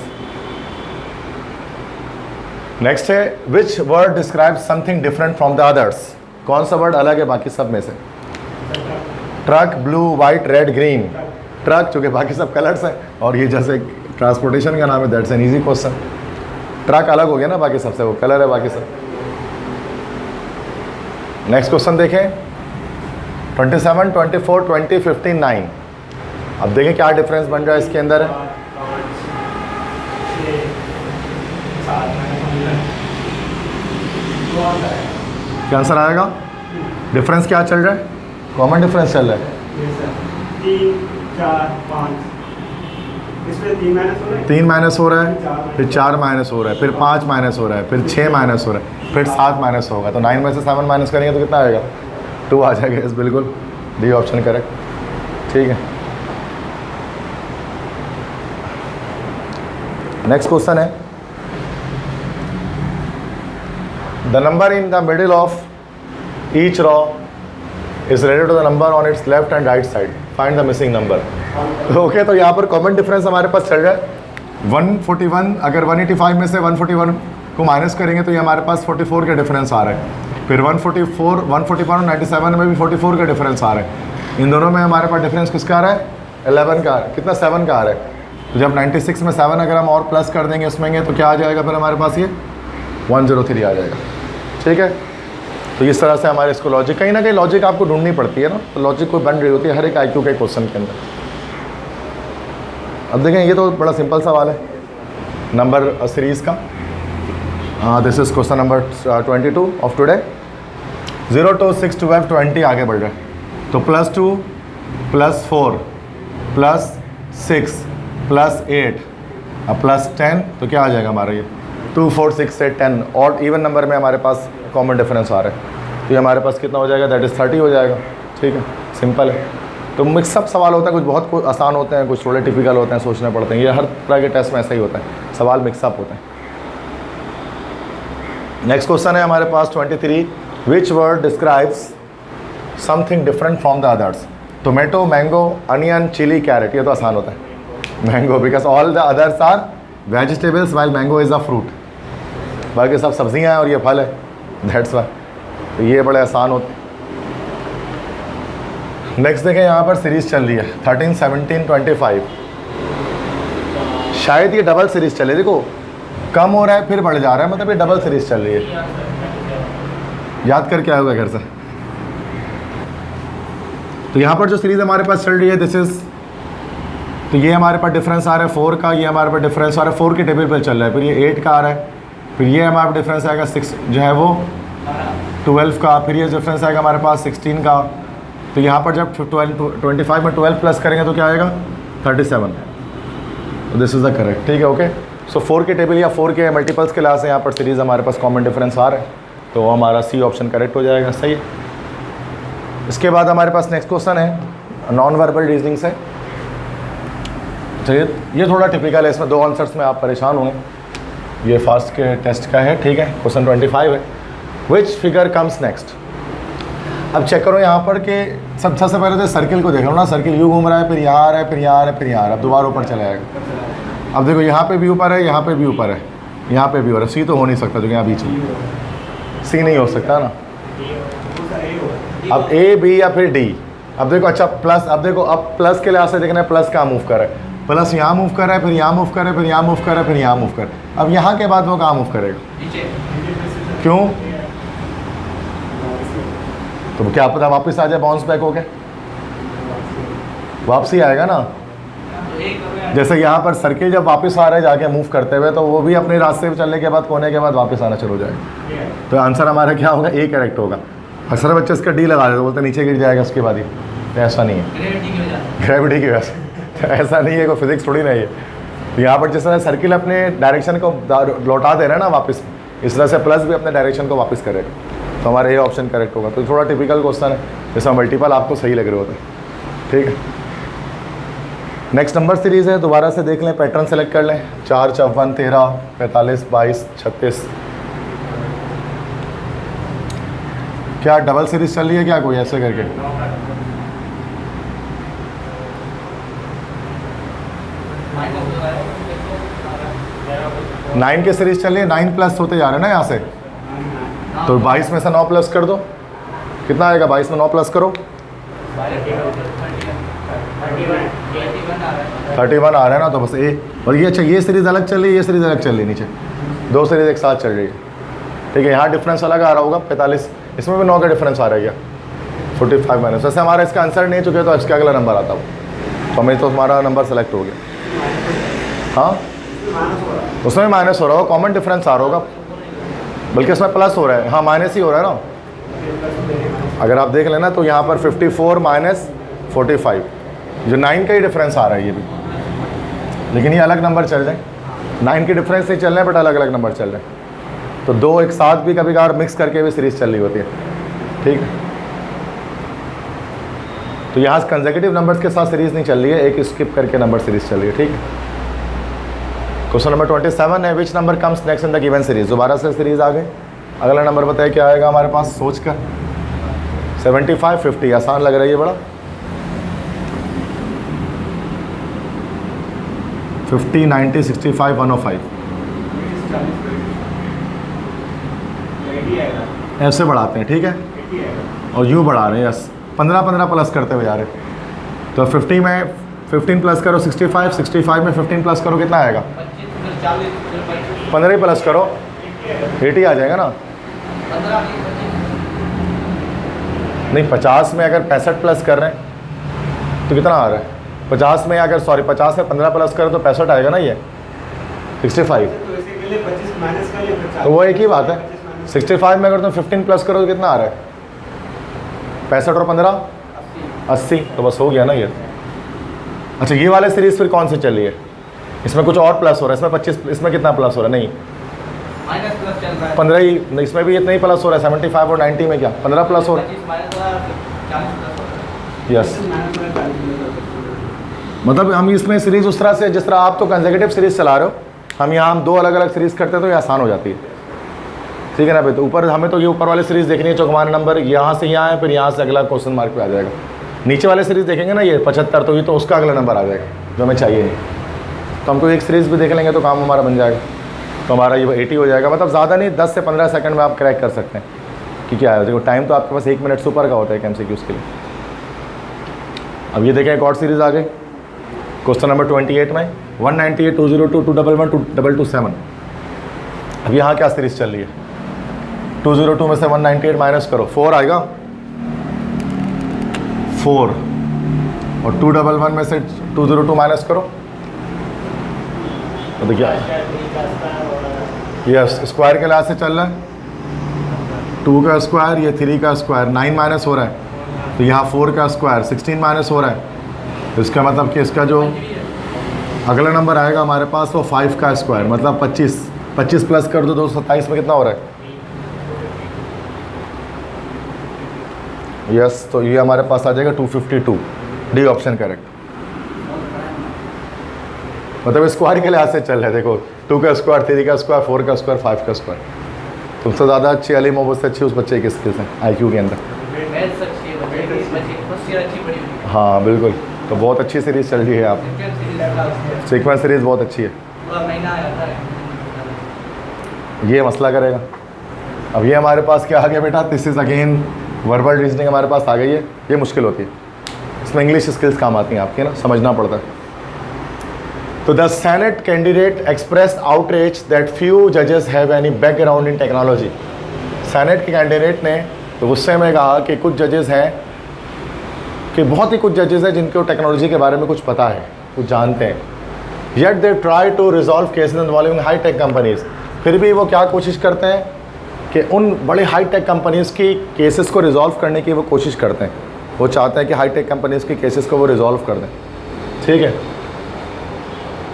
नेक्स्ट है, which word describe something different from the others. कौन सा वर्ड अलग है बाकी सब में से? Truck, blue, white, red, green. Truck चूँकि बाकी सब कलर्स हैं और ये जैसे ट्रांसपोर्टेशन का नाम है, that's an easy question. Truck अलग हो गया ना बाकी सबसे, वो कलर है बाकी सब। नेक्स्ट क्वेश्चन देखें, 27 24 20 15 9। अब देखें क्या डिफरेंस बन रहा है इसके अंदर। क्या आंसर आएगा? डिफरेंस क्या चल रहा है? कॉमन डिफरेंस चल रहा है। 3 4 5, इसमें 3 माइनस हो रहा है, फिर 4 माइनस हो रहा है, फिर 5 माइनस हो रहा है, फिर 6 माइनस हो रहा है, फिर 7 माइनस होगा। तो 9 में से 7 माइनस करेंगे तो कितना आएगा? 2 आ जाएगा। इस बिल्कुल डी ऑप्शन करेक्ट, ठीक है। नेक्स्ट क्वेश्चन है, the number in the middle of each row is related to the number on its left and right side, find the missing number. Okay, तो यहाँ पर कॉमन डिफरेंस हमारे पास चल रहा है 141। अगर 185 में से 141 को माइनस करेंगे तो ये हमारे पास 44 का डिफरेंस आ रहा है। फिर 141 और 97 में भी 44 का डिफरेंस आ रहा है। इन दोनों में हमारे पास डिफरेंस किसका आ रहा है? 11 का। कितना? 7 का आ रहा है। तो जब 96 में 7 अगर हम और प्लस कर देंगे उसमें तो क्या आ जाएगा फिर हमारे पास? ये 103 आ जाएगा, ठीक है। तो इस तरह से हमारे इसको लॉजिक, कहीं ना कहीं लॉजिक आपको ढूंढनी पड़ती है ना, तो लॉजिक कोई बन रही होती है हर एक IQ के क्वेश्चन के अंदर। अब देखें, ये तो बड़ा सिंपल सवाल है नंबर सीरीज़ का। This is question number 22 of today. 0 to 6 12 20 आगे बढ़ रहा है। तो +2 +4 +6 +8 अब +10, तो क्या आ जाएगा हमारा? ये 2 4 6 से 10 और इवन नंबर में हमारे पास कॉमन डिफरेंस आ रहा है। तो ये हमारे पास कितना हो जाएगा? दैट इज़ 30 हो जाएगा, ठीक है। सिंपल है। तो मिक्सअप सवाल होता है, कुछ बहुत आसान होते हैं, कुछ थोड़े टिपिकल होते हैं, सोचने पड़ते हैं। ये हर तरह के टेस्ट में ऐसा ही होता है, सवाल मिक्सअप होते हैं। नेक्स्ट क्वेश्चन है हमारे पास 23, which word describes something different from the others. Tomato, mango, onion, chilli, carrot. ये तो आसान होता है। Mango, because all the others are vegetables while mango is a fruit. बाकी सब सब्जियां हैं और ये फल है, दैट्स वाई। तो ये बड़े आसान होते हैं। नेक्स्ट देखें, यहाँ पर सीरीज़ चल रही है 13 17 25। शायद ये डबल सीरीज़ चले, देखो कम हो रहा है फिर बढ़ जा रहा है, मतलब ये डबल सीरीज़ चल रही है। याद करके आया होगा घर से। तो यहाँ पर जो सीरीज़ हमारे पास चल रही है, दिस इज़, तो ये हमारे पास डिफरेंस आ रहा है 4 का, ये हमारे पास डिफरेंस आ रहा है 4 के टेबल पर चल रहा है, फिर ये 8 का आ रहा है, फिर ये हमारे पास डिफरेंस आएगा 6 जो है वो 12 का, फिर ये डिफरेंस आएगा हमारे पास 16 का। तो यहाँ पर जब 25 में 12 प्लस करेंगे तो क्या आएगा 37। दिस इज़ द करेक्ट, ठीक है, ओके। सो 4 के टेबल या 4 के मल्टीपल्स के लास्ट यहाँ पर सीरीज़ हमारे पास कॉमन डिफरेंस आ रहा है, तो हमारा सी ऑप्शन करेक्ट हो जाएगा, सही है। इसके बाद हमारे पास नेक्स्ट क्वेश्चन है नॉन वर्बल रीजनिंग से। चलिए, ये थोड़ा टिपिकल है, इसमें 2 आंसर्स में आप परेशान होंगे। ये फास्ट के टेस्ट का है, ठीक है। क्वेश्चन 25 है, विच फिगर कम्स नेक्स्ट। अब चेक करो यहाँ पर कि सबसे पहले तो सर्किल को देख लो ना, सर्किल यूँ घूम रहा है, फिर यहाँ आ रहा है, फिर यहाँ आ रहा है, फिर यहाँ आ रहा है, अब दोबारा ऊपर चला जाएगा। अब देखो यहाँ पे भी ऊपर है, यहाँ पे भी ऊपर है, यहाँ पे भी ऊपर है। सी तो हो नहीं सकता, जो यहाँ बीच में सी नहीं हो सकता ना। अब ए बी या फिर डी। अब देखो, अच्छा प्लस, अब देखो अब प्लस के लिहाज से देखना है, प्लस कहाँ मूव कर रहा है, प्लस यहाँ मूव कर रहा है, फिर यहाँ मूव कर रहा है, फिर यहाँ मूव कर रहा है, फिर यहाँ मूव कर रहा है। अब यहाँ के बाद वो कहाँ मूव करेगा, क्यों? तो क्या पता वापस आ जाए, बाउंस बैक हो गया, वापसी आएगा ना। जैसे यहाँ पर सर्किल जब वापस आ रहा है जाके मूव करते हुए, तो वो भी अपने रास्ते पे चलने के बाद, कोने के बाद वापस आना शुरू हो जाएगा। तो आंसर हमारा क्या होगा, ए करेक्ट होगा। अक्सर बच्चे इसका डी लगा देते, बोलते नीचे गिर जाएगा उसके बाद ही, तो ऐसा नहीं है, ग्रेविटी की वजह से तो ऐसा नहीं है, कोई फिजिक्स थोड़ी नहीं है। तो यहाँ पर जिस तरह सर्किल अपने डायरेक्शन को लौटा दे रहा है ना वापस, इस तरह से प्लस भी अपने डायरेक्शन को वापस करेगा, तो हमारा ये ऑप्शन करेक्ट होगा। तो थोड़ा टिपिकल क्वेश्चन है, जिसमें मल्टीपल आपको सही लग रहे होते हैं, ठीक है। नेक्स्ट नंबर सीरीज़ है, दोबारा से देख लें, पैटर्न सेलेक्ट कर लें। 4, 54, 13, 45, 22, 36। क्या डबल सीरीज चल रही है क्या कोई, ऐसे करके? नाइन की सीरीज चल रही है, 9 प्लस होते जा रहे हैं ना यहाँ से, तो 22 में से 9 प्लस कर दो, कितना आएगा? 22 में 9 प्लस करो, 31 आ रहा है ना, तो बस ए। और ये अच्छा, ये सीरीज़ अलग चल रही है, ये सीरीज़ अलग चल रही है, नीचे 2 सीरीज़ एक साथ चल रही है, ठीक है। यहाँ डिफरेंस अलग आ रहा होगा 45, इसमें भी 9 का डिफरेंस आ रहा है क्या, 45 माइनस। वैसे हमारा इसका आंसर नहीं चुके, तो इसका अगला नंबर आता हो, तो हमें तो हमारा नंबर सेलेक्ट हो गया। हाँ, उसमें माइनस हो रहा होगा, कॉमन डिफरेंस आ रहा होगा, बल्कि इसमें प्लस हो रहा है। हाँ, माइनस ही हो रहा है ना। अगर आप देख लेना तो यहाँ पर 54 माइनस 45, जो 9 का ही डिफरेंस आ रहा है ये भी, लेकिन ये अलग नंबर चल रहे हैं। 9 के डिफरेंस नहीं चल रहे हैं, बट अलग अलग नंबर चल रहे हैं। तो 2 एक साथ भी कभी कभार मिक्स करके भी सीरीज चल रही होती है, ठीक है। तो यहाँ कंसेक्यूटिव नंबर्स के साथ सीरीज नहीं चल रही है, एक स्किप करके नंबर सीरीज चल रही है, ठीक है। क्वेश्चन नंबर 27 है, which number comes next in the given series. दोबारा से सीरीज आ गई, अगला नंबर बताइए क्या आएगा हमारे पास, सोच कर। 75, 50, आसान लग रही है बड़ा। 50, 90, 65, 105, ऐसे बढ़ाते हैं, ठीक है, और यूँ बढ़ा रहे हैं, यस 15 प्लस करते हुए जा रहे हैं। तो 50 में 15 प्लस करो 65, 65 में 15 प्लस करो, कितना आएगा? 15 ही प्लस करो, 80 आ जाएगा ना। नहीं, 50 में अगर 65 प्लस कर रहे हैं तो कितना आ रहा है? 50 में अगर 50 में 15 प्लस करो तो 65 आएगा ना, ये 65। तो वो एक ही बात है। 65 में अगर तुम 15 प्लस करो तो कितना आ रहा है? 65 और 15 80, तो बस हो गया ना ये। अच्छा, ये वाले सीरीज फिर कौन से चल रही है? इसमें कुछ और प्लस हो रहा है, इसमें 25, इसमें कितना प्लस हो रहा है? नहीं, माइनस प्लस चल रहा है, 15 ही, इसमें भी इतना ही प्लस हो रहा है। 75 और 90 में क्या 15 प्लस हो रहा है? यस, मतलब हम इसमें सीरीज उस तरह से, जिस तरह आप तो कंसेक्यूटिव सीरीज चला रहे हो, हम यहाँ हम 2 अलग अलग सीरीज करते हैं तो ये आसान हो जाती है, ठीक है ना भाई। तो ऊपर हमें तो ये ऊपर वाली सीरीज देखनी है, जो हमारा नंबर यहाँ से यहाँ है, फिर यहाँ से अगला क्वेश्चन मार्क पे आ जाएगा। नीचे वाले सीरीज देखेंगे ना, ये 75, तो ये तो उसका अगला नंबर आ जाएगा जो हमें चाहिए नहीं। तो हमको एक सीरीज़ भी देख लेंगे तो काम हमारा बन जाएगा, तो हमारा ये 80 हो जाएगा। मतलब ज़्यादा नहीं, 10 से 15 सेकंड में आप क्रैक कर सकते हैं कि क्या है। देखो टाइम तो आपके पास 1 मिनट से ऊपर का होता है MCQs के लिए। अब ये देखें, एक और सीरीज़ आ गई क्वेश्चन नंबर 28 में, 198, 202, 211, 2227। अब यहाँ क्या सीरीज़ चल रही है? 202 में से 198 माइनस करो, 4 आएगा, 4, और 211 में से 202 माइनस करो तो क्या? यस, स्क्वायर के लिहाज से चल रहा है, 2 का स्क्वायर, ये 3 का स्क्वायर, 9 माइनस हो रहा है, तो यहाँ 4 का स्क्वायर 16 माइनस हो रहा है, तो इसका मतलब कि इसका जो अगला नंबर आएगा हमारे पास वो 5 का स्क्वायर, मतलब 25, 25 प्लस कर दो 227 में कितना हो रहा है? यस, तो ये हमारे पास आ जाएगा 252, डी ऑप्शन करेक्ट। मतलब स्क्वायर के लिहाज से चल रहा है, देखो 2 का स्क्वायर, 3 का स्क्वायर, 4 का स्क्वायर, 5 का स्क्वायर। तुमसे ज़्यादा अच्छी अली मोहब्बत से अच्छी उस बच्चे की स्किल्स हैं IQ के अंदर। हाँ बिल्कुल, तो बहुत अच्छी सीरीज़ चल रही है आप, सीक्वेंस सीरीज़ बहुत अच्छी है। ये मसला करेगा। अब ये हमारे पास क्या आ गया बेटा, this is again verbal reasoning हमारे पास आ गई है। ये मुश्किल होती है, इसमें इंग्लिश स्किल्स काम आती हैं आपके ना, समझना पड़ता है। तो the senate candidate express outreach that few जजेस have any background in technology. Senate के कैंडिडेट ने तो गुस्से में कहा कि कुछ जजेस हैं, कि बहुत ही कुछ जजेस हैं जिनको टेक्नोलॉजी के बारे में कुछ पता है, कुछ जानते हैं, yet they try to resolve cases involving high tech companies. फिर भी वो क्या कोशिश करते हैं कि उन बड़े हाई टेक कंपनीज़ की केसेस को रिजॉल्व करने की वो कोशिश करते हैं। वो चाहते हैं कि हाई टेक कंपनीज़ की केसेस को वो रिजॉल्व कर दें, ठीक है।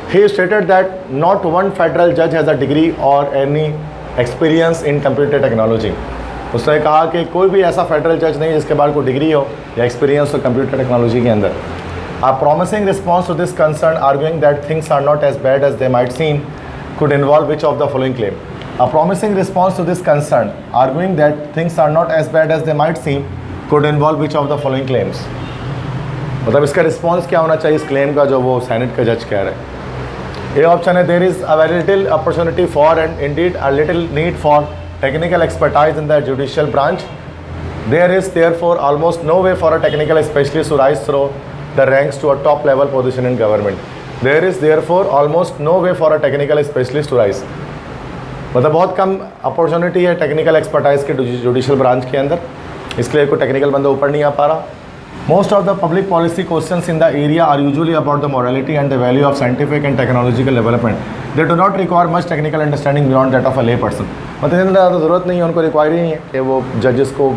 He stated that not one federal judge has a degree or any experience in computer technology. उसने कहा कि कोई भी ऐसा फेडरल जज नहीं जिसके पास कोई डिग्री हो या एक्सपीरियंस हो कंप्यूटर टेक्नोलॉजी के अंदर। A promising response to this concern, arguing that things are not as bad as they might seem, could involve which of the following claim? A promising response to this concern, arguing that things are not as bad as they might seem, could involve which of the following claims? मतलब इसका response क्या होना चाहिए इस claim का जो वो senate का जज कह रहे हैं। ए ऑप्शन है, there is a very little opportunity for and indeed a little need for technical expertise in the judicial branch. There is therefore almost no way for a technical specialist to rise through the ranks to a top level position in government. There is therefore almost no way for a technical specialist to rise, मतलब बहुत कम opportunity है technical expertise के judicial branch के अंदर, इसलिए कोई technical बंदा ऊपर नहीं आ पा रहा। Most of the public policy questions in the area are usually about the morality and the value of scientific and technological development. They do not require much technical understanding beyond that of a lay person. मतलब इतना ज़्यादा ज़रूरत नहीं है, उनको require ही नहीं है कि वो जजेस को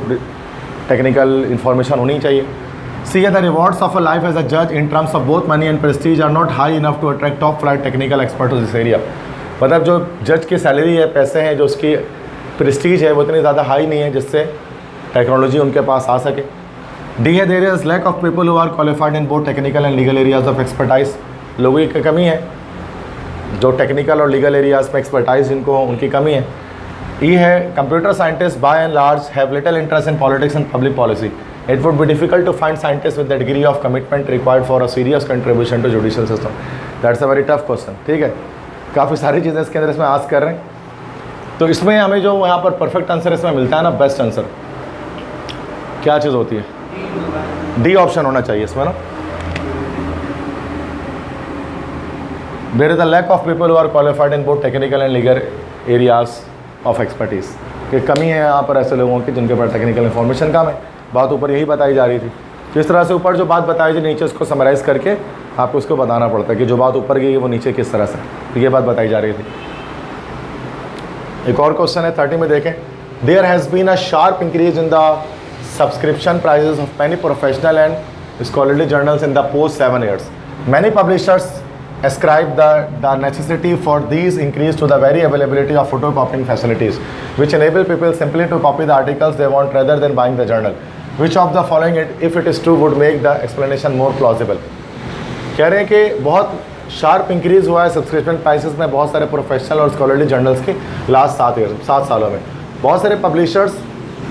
टेक्निकल इन्फॉर्मेशन होनी चाहिए। See, the rewards of a life as a judge in terms of both money and prestige are not high enough to attract top flight technical experts to this area. मतलब जो जज की salary है, पैसे हैं, जो उसकी प्रेस्टीज है, वो इतनी ज़्यादा हाई नहीं है जिससे टेक्नोलॉजी उनके पास आ सके। डी है, there is lack of people who are qualified in both technical and legal areas of expertise. लोगों की कमी है जो टेक्निकल और लीगल एरियाज में एक्सपर्टाइज जिनको हो, उनकी कमी है। ई है, computer scientist by and large have little interest in politics and public policy. It would be difficult to find scientist with the degree of commitment required for a serious contribution to judicial system. That's a very tough question, ठीक है। काफ़ी सारी चीज़ें इसके अंदर इसमें ask कर रहे हैं, तो इसमें हमें जो यहाँ पर परफेक्ट आंसर इसमें मिलता है ना, बेस्ट आंसर क्या चीज़ होती है? डी ऑप्शन होना चाहिए इसमें ना। There is a lack of people who are qualified in both technical and legal areas of expertise, कि कमी है यहाँ पर ऐसे लोगों की जिनके पास टेक्निकल इन्फॉर्मेशन कम है। बात ऊपर यही बताई जा रही थी, जिस तरह से ऊपर जो बात बताई थी नीचे उसको समराइज़ करके आपको उसको बताना पड़ता है कि जो बात ऊपर गई है वो नीचे किस तरह से, तो ये बात बताई जा रही थी। एक और क्वेश्चन है 30 में देखें, there has been a sharp increase in the subscription prices of many professional and scholarly journals in the post 7 years. Many publishers ascribe the necessity for these increase to the very availability of photocopying facilities, which enable people simply to copy the articles they want rather than buying the journal. Which of the following, if it is true, would make the explanation more plausible? कह रहे हैं कि बहुत sharp increase हुआ है subscription prices में बहुत सारे प्रोफेशनल और स्कॉलरली जर्नल्स की लास्ट 7 सालों में। बहुत सारे publishers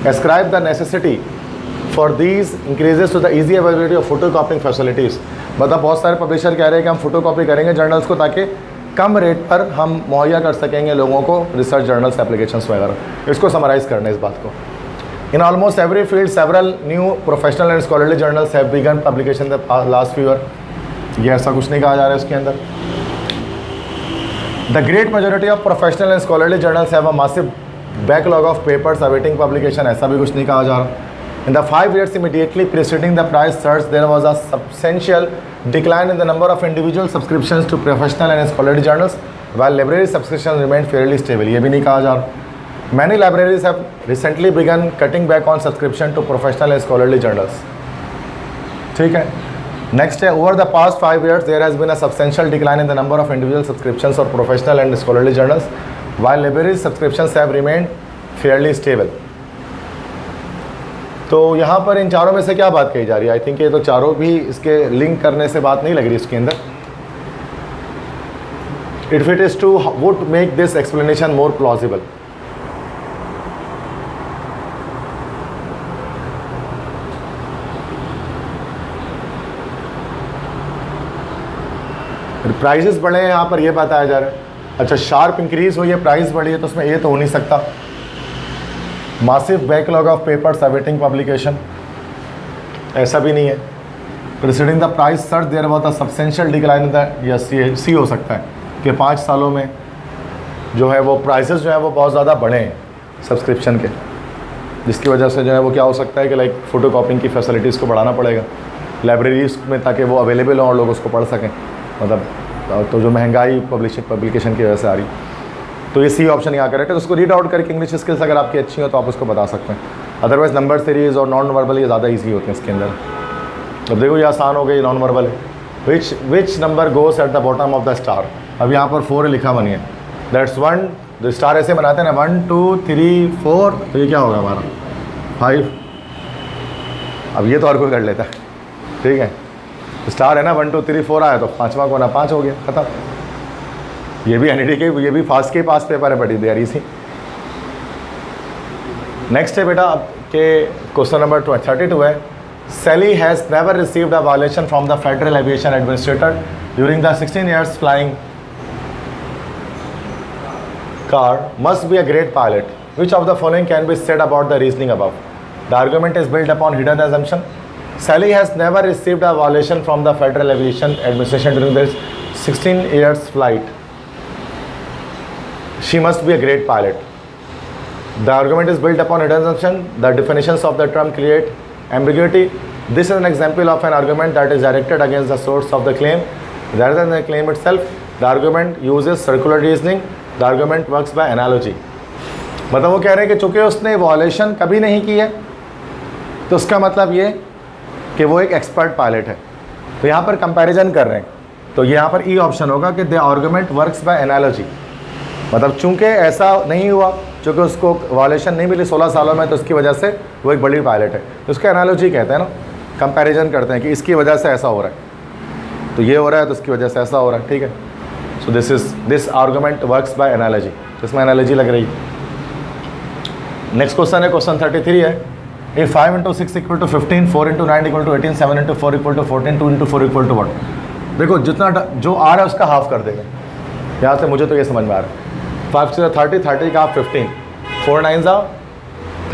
ascribe the necessity for these increases to the easy availability of photocopying facilities। मतलब बहुत सारे पब्लिशर कह रहे हैं कि हम फोटोकॉपी करेंगे जर्नल्स को ताकि कम रेट पर हम मुहैया कर सकेंगे लोगों को रिसर्च जर्नल्स एप्लीकेशंस वगैरह। इसको समराइज़ करना है इस बात को। In almost every field several new professional and scholarly journals have begun publication the last few year. ये ऐसा कुछ नहीं कहा जा रहा है इसके अंदर। The great majority of professional and scholarly journals have a massive backlog of papers awaiting publication, ऐसा भी कुछ नहीं कहा जा रहा। In the 5 years immediately preceding the price surge, there was a substantial decline in the number of individual subscriptions to professional and scholarly journals, while library subscriptions remained fairly stable, ये भी नहीं कहा जा रहा। Many libraries have recently begun cutting back on subscription to professional and scholarly journals. ठीक है. Next है, over the past 5 years there has been a substantial decline in the number of individual subscriptions for professional and scholarly journals, while libraries subscriptions have remained fairly stable. तो यहाँ पर इन चारों में से क्या बात कही जा रही है? आई थिंक ये तो चारों भी इसके लिंक करने से बात नहीं लग रही इसके अंदर. If it is true, would make this explanation more plausible. Prices बढ़े हैं यहाँ पर, ये बताया जा रहा है. अच्छा, शार्प इंक्रीज हुई है, प्राइस बढ़ी है, तो उसमें ये तो हो नहीं सकता. Massive backlog of papers awaiting publication, ऐसा भी नहीं है. Preceding the price search there was a substantial decline in the, yes ये सी हो सकता है कि 5 सालों में जो है वो प्राइसेस जो है वो बहुत ज़्यादा बढ़े हैं सब्सक्रिप्शन के, जिसकी वजह से जो है वो क्या हो सकता है कि लाइक फ़ोटो कॉपिंग की फैसिलिटीज़ को बढ़ाना पड़ेगा लाइब्रेरीज में, ताकि वो अवेलेबल हों और लोग उसको पढ़ सकें. मतलब तो जो महंगाई पब्लिकेशन की वजह से आ रही, तो ये सी ऑप्शन यहाँ करेक्ट है. तो उसको रीड आउट करके इंग्लिश स्किल्स अगर आपकी अच्छी हो तो आप उसको बता सकते हैं. अदरवाइज नंबर सीरीज़ और नॉन वर्बल ये ज़्यादा ईजी होते हैं इसके अंदर. अब देखो ये आसान हो गई, नॉन वर्बल है. Which number goes at the bottom of the star. अब यहाँ पर 4 लिखा बनी है, दैट्स 1. जो स्टार ऐसे बनाते हैं ना 1 2 3 4, तो ये क्या होगा हमारा 5. अब ये तो हर कोई कर लेता है, ठीक है. स्टार है ना 1 2 3 4 आया तो 5वां कोना 5 हो गया, खत्म. ये भी एनईडी के, ये भी फास्ट के पास पेपर है, बड़ी देरी सी. नेक्स्ट है बेटा आपके क्वेश्चन नंबर 32 है. Sally has never received a violation from the Federal Aviation Administrator during the 16 years flying car. Must be a great pilot. Which of the following can be said about the reasoning above? The argument is built upon hidden assumption. Sally has never received a violation from the Federal Aviation Administration during this 16 years flight. She must be a great pilot. The argument is built upon hidden assumption. The definitions of the term create ambiguity. This is an example of an argument that is directed against the source of the claim rather than the claim itself. The argument uses circular reasoning. The argument works by analogy. मतलब वो कह रहे हैं कि चूँकि उसने वॉलेशन कभी नहीं की है, तो उसका मतलब ये कि वो एक एक्सपर्ट पायलट है. तो यहाँ पर कंपैरिजन कर रहे हैं, तो यहाँ पर ई ऑप्शन होगा कि the argument works by analogy. मतलब चूँकि ऐसा नहीं हुआ, चूँकि उसको वॉलेशन नहीं मिली 16 सालों में, तो उसकी वजह से वो एक बड़ी पायलट है. तो उसका एनालॉजी कहते हैं ना, कंपैरिजन करते हैं कि इसकी वजह से ऐसा हो रहा है, तो ये हो रहा है तो उसकी वजह से ऐसा हो रहा है, ठीक है. So this argument works by analogy. इसमें एनालॉजी लग रही है. नेक्स्ट क्वेश्चन है, क्वेश्चन 33 है. If 5 into 6 equal to 15, 4 into 9 equal to 18, 7 into 4 equal to 14, 2 into 4 equal to what? देखो जितना जो आ रहा है उसका हाफ कर देगा. यहाँ से मुझे तो ये समझ में आ रहा है. 5 से 30, 30 का हाफ 15, 4 9 जा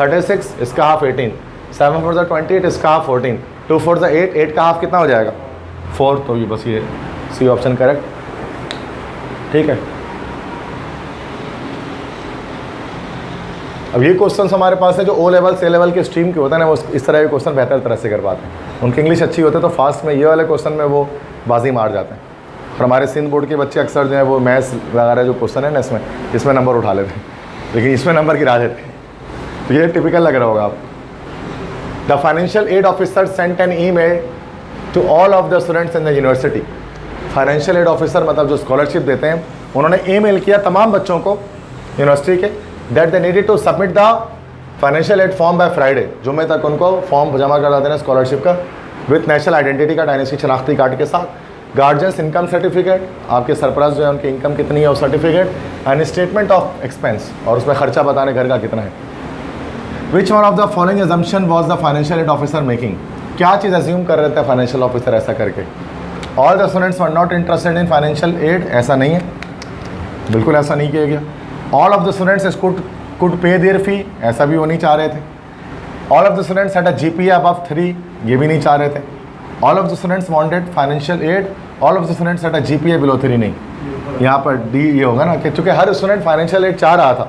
36, इसका हाफ 18, 7 4 जा 28, इसका हाफ 14, 2 4 जा 8, 8 का हाफ कितना हो जाएगा 4. तो ये बस ये सी ऑप्शन करेक्ट, ठीक है. अब ये क्वेश्चंस हमारे पास है जो ओ लेवल से लेवल के स्ट्रीम के होते हैं ना, वो इस तरह के क्वेश्चन बेहतर तरह से कर पाते हैं. उनकी इंग्लिश अच्छी होती है तो फास्ट में ये वाले क्वेश्चन में वो बाजी मार जाते हैं. और हमारे सिंध बोर्ड के बच्चे अक्सर जो है वो मैथ्स वगैरह जो क्वेश्चन है ना इसमें नंबर उठा लेते हैं, लेकिन इसमें नंबर गिरा देते हैं. तो ये टिपिकल लग रहा होगा आप. The financial aid officer sent an email to all of the students in the university. Financial aid officer मतलब जो स्कॉलरशिप देते हैं, उन्होंने ईमेल किया तमाम बच्चों को यूनिवर्सिटी के that they needed to submit the financial aid form by Friday. जुम्मे तक उनको फॉर्म जमा करा देना स्कॉलरशिप का, विथ नेशनल आइडेंटिटी कार्ड यानी इसकी शनाख्ती कार्ड के साथ, गार्जियंस इनकम सर्टिफिकेट, आपके सरपरस्त जो है उनकी इनकम कितनी है वो certificate, and statement of expense, और उसमें खर्चा बताने घर का कितना है. Which one of the following assumption was the financial aid officer making. क्या चीज़ एज्यूम कर रहे थे फाइनेंशियल ऑफिसर ऐसा करके? All the students were not interested in financial aid. ऐसा नहीं है, बिल्कुल ऐसा नहीं किया गया. All of the students could पे देयर फी. ऐसा भी वो नहीं चाह रहे थे. All of the students had a GPA above 3. ये भी नहीं चाह रहे थे. All of the students wanted financial aid. All of the students had a GPA below 3. नहीं, यहाँ पर डी ये होगा ना कि चूँकि हर स्टूडेंट फाइनेंशियल एड चाह रहा था,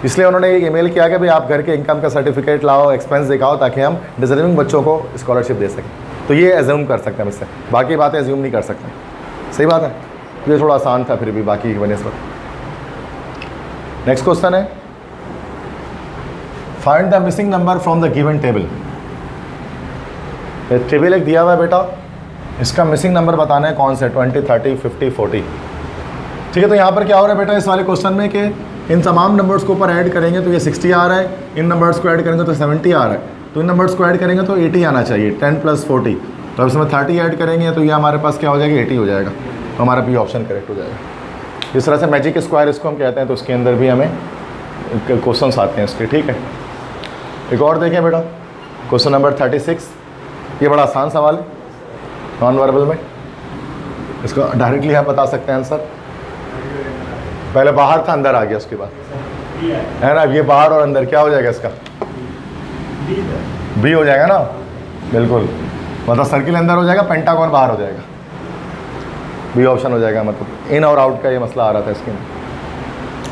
इसलिए उन्होंने एक ईमेल किया कि भाई आप घर के इनकम का सर्टिफिकेट लाओ, एक्सपेंस दिखाओ, ताकि हम डिजर्विंग बच्चों को स्कॉलरशिप दे सकें. तो ये एज्यूम कर सकते हैं इससे, बाकी बातें एज्यूम नहीं कर सकते. सही बात है, ये थोड़ा आसान था फिर भी बाकी की बनस्बत. नेक्स्ट क्वेश्चन है find the missing number from the given table. Table एक दिया हुआ है बेटा, इसका मिसिंग नंबर बताना है कौन से 20, 30, 50, 40। ठीक है, तो यहाँ पर क्या हो रहा है बेटा इस वाले क्वेश्चन में कि इन तमाम नंबर्स को ऊपर ऐड करेंगे तो ये 60 आ रहा है, इन नंबर्स को ऐड करेंगे तो 70 आ रहा है, तो इन नंबर्स को ऐड करेंगे तो 80 आना चाहिए, 10 + 40। तो अब इसमें 30 ऐड करेंगे तो ये हमारे पास क्या हो जाएगा, 80 हो जाएगा, तो हमारा बी ऑप्शन करेक्ट हो जाएगा। इस तरह से मैजिक स्क्वायर इसको हम कहते हैं, तो उसके अंदर भी हमें क्वेश्चन आते हैं इसके। ठीक है, एक और देखें बेटा, क्वेश्चन नंबर 36। ये बड़ा आसान सवाल है नॉन वर्बल में, इसको डायरेक्टली आप बता सकते हैं आंसर। पहले बाहर था, अंदर आ गया, उसके बाद है ना, ये बाहर और अंदर क्या हो जाएगा इसका, बी हो जाएगा ना, बिल्कुल। मतलब सर्किल अंदर हो जाएगा, पेंटागन बाहर हो जाएगा, बी ऑप्शन हो जाएगा। मतलब इन और आउट का ये मसला आ रहा था इसके में।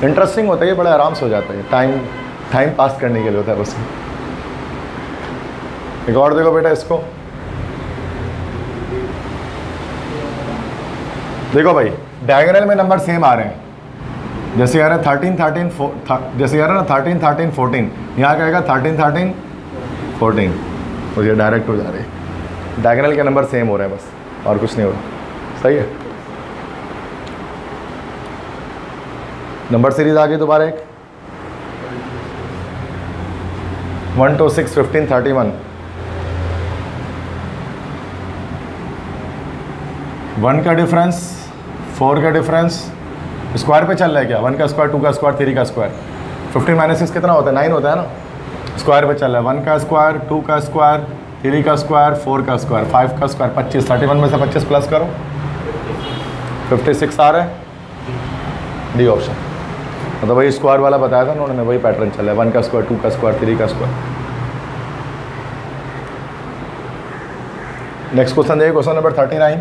इंटरेस्टिंग होता है ये, बड़ा आराम से हो जाता है, टाइम पास करने के लिए होता है बस। एक और देखो बेटा इसको, देखो भाई डायगोनल में नंबर सेम आ रहे हैं, जैसे यार 13, 13, जैसे यार ना 13, 13, 14, यहाँ क्या आएगा 13, 13, 14, तो ये डायरेक्ट हो जा रहे हैं। डायगोनल के नंबर सेम हो रहे हैं बस, और कुछ नहीं हो रहा। सही है, नंबर सीरीज आ गई दोबारा एक, 1 2 6 15 31। 1 का डिफरेंस, 4 का डिफरेंस, स्क्वायर पे चल रहा है क्या, 1 का स्क्वायर, 2 का स्क्वायर, 3 का स्क्वायर, 15 - 6 कितना होता है, 9 होता है ना। स्क्वायर पे चल रहा है 1 का स्क्वायर, 2 का स्क्वायर, 3 का स्क्वायर, 4 का स्क्वायर, 5 का स्क्वायर, 25, 31 में से 25 प्लस करो, 56 आ रहा है, डी ऑप्शन। मतलब वही स्क्वायर वाला बताया था उन्होंने, वही पैटर्न चल रहा है, 1 का स्क्वायर, 2 का स्क्वायर, 3 का स्क्वायर। नेक्स्ट क्वेश्चन देखिए, क्वेश्चन नंबर 39।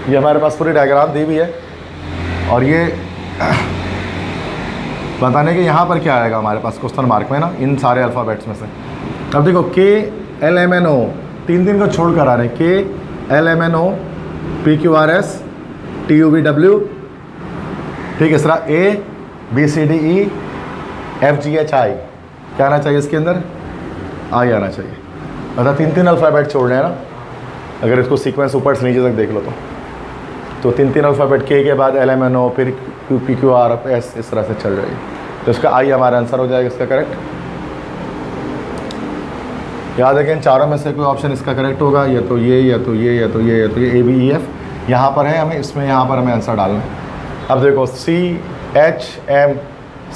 ये हमारे पास पूरी डायग्राम दी हुई है, और ये बताने के यहाँ पर क्या आएगा हमारे पास क्वेश्चन मार्क में ना, इन सारे अल्फ़ाबेट्स में से। अब देखो KLMNO, 3 को छोड़ कर आ रहे हैं, KLMNO PQRS TUVW, ठीक है। इस तरह ABCDE FGHI, क्या आना चाहिए इसके अंदर, I आना चाहिए। मतलब 3 अल्फ़ाबेट छोड़ रहे हैं ना, अगर इसको सीक्वेंस ऊपर से नीचे तक देख लो तो 3 अल्फ़ाबेट, K के बाद LMNO, फिर QPQRS, इस तरह से चल रही है, तो इसका I हमारा आंसर हो जाएगा इसका करेक्ट। याद रखें इन चारों में से कोई ऑप्शन इसका करेक्ट होगा, या तो ये, या तो ये, या तो ये, या तो ये, ABEF यहाँ पर है, हमें इसमें यहाँ पर हमें आंसर डालना है। अब देखो CHM,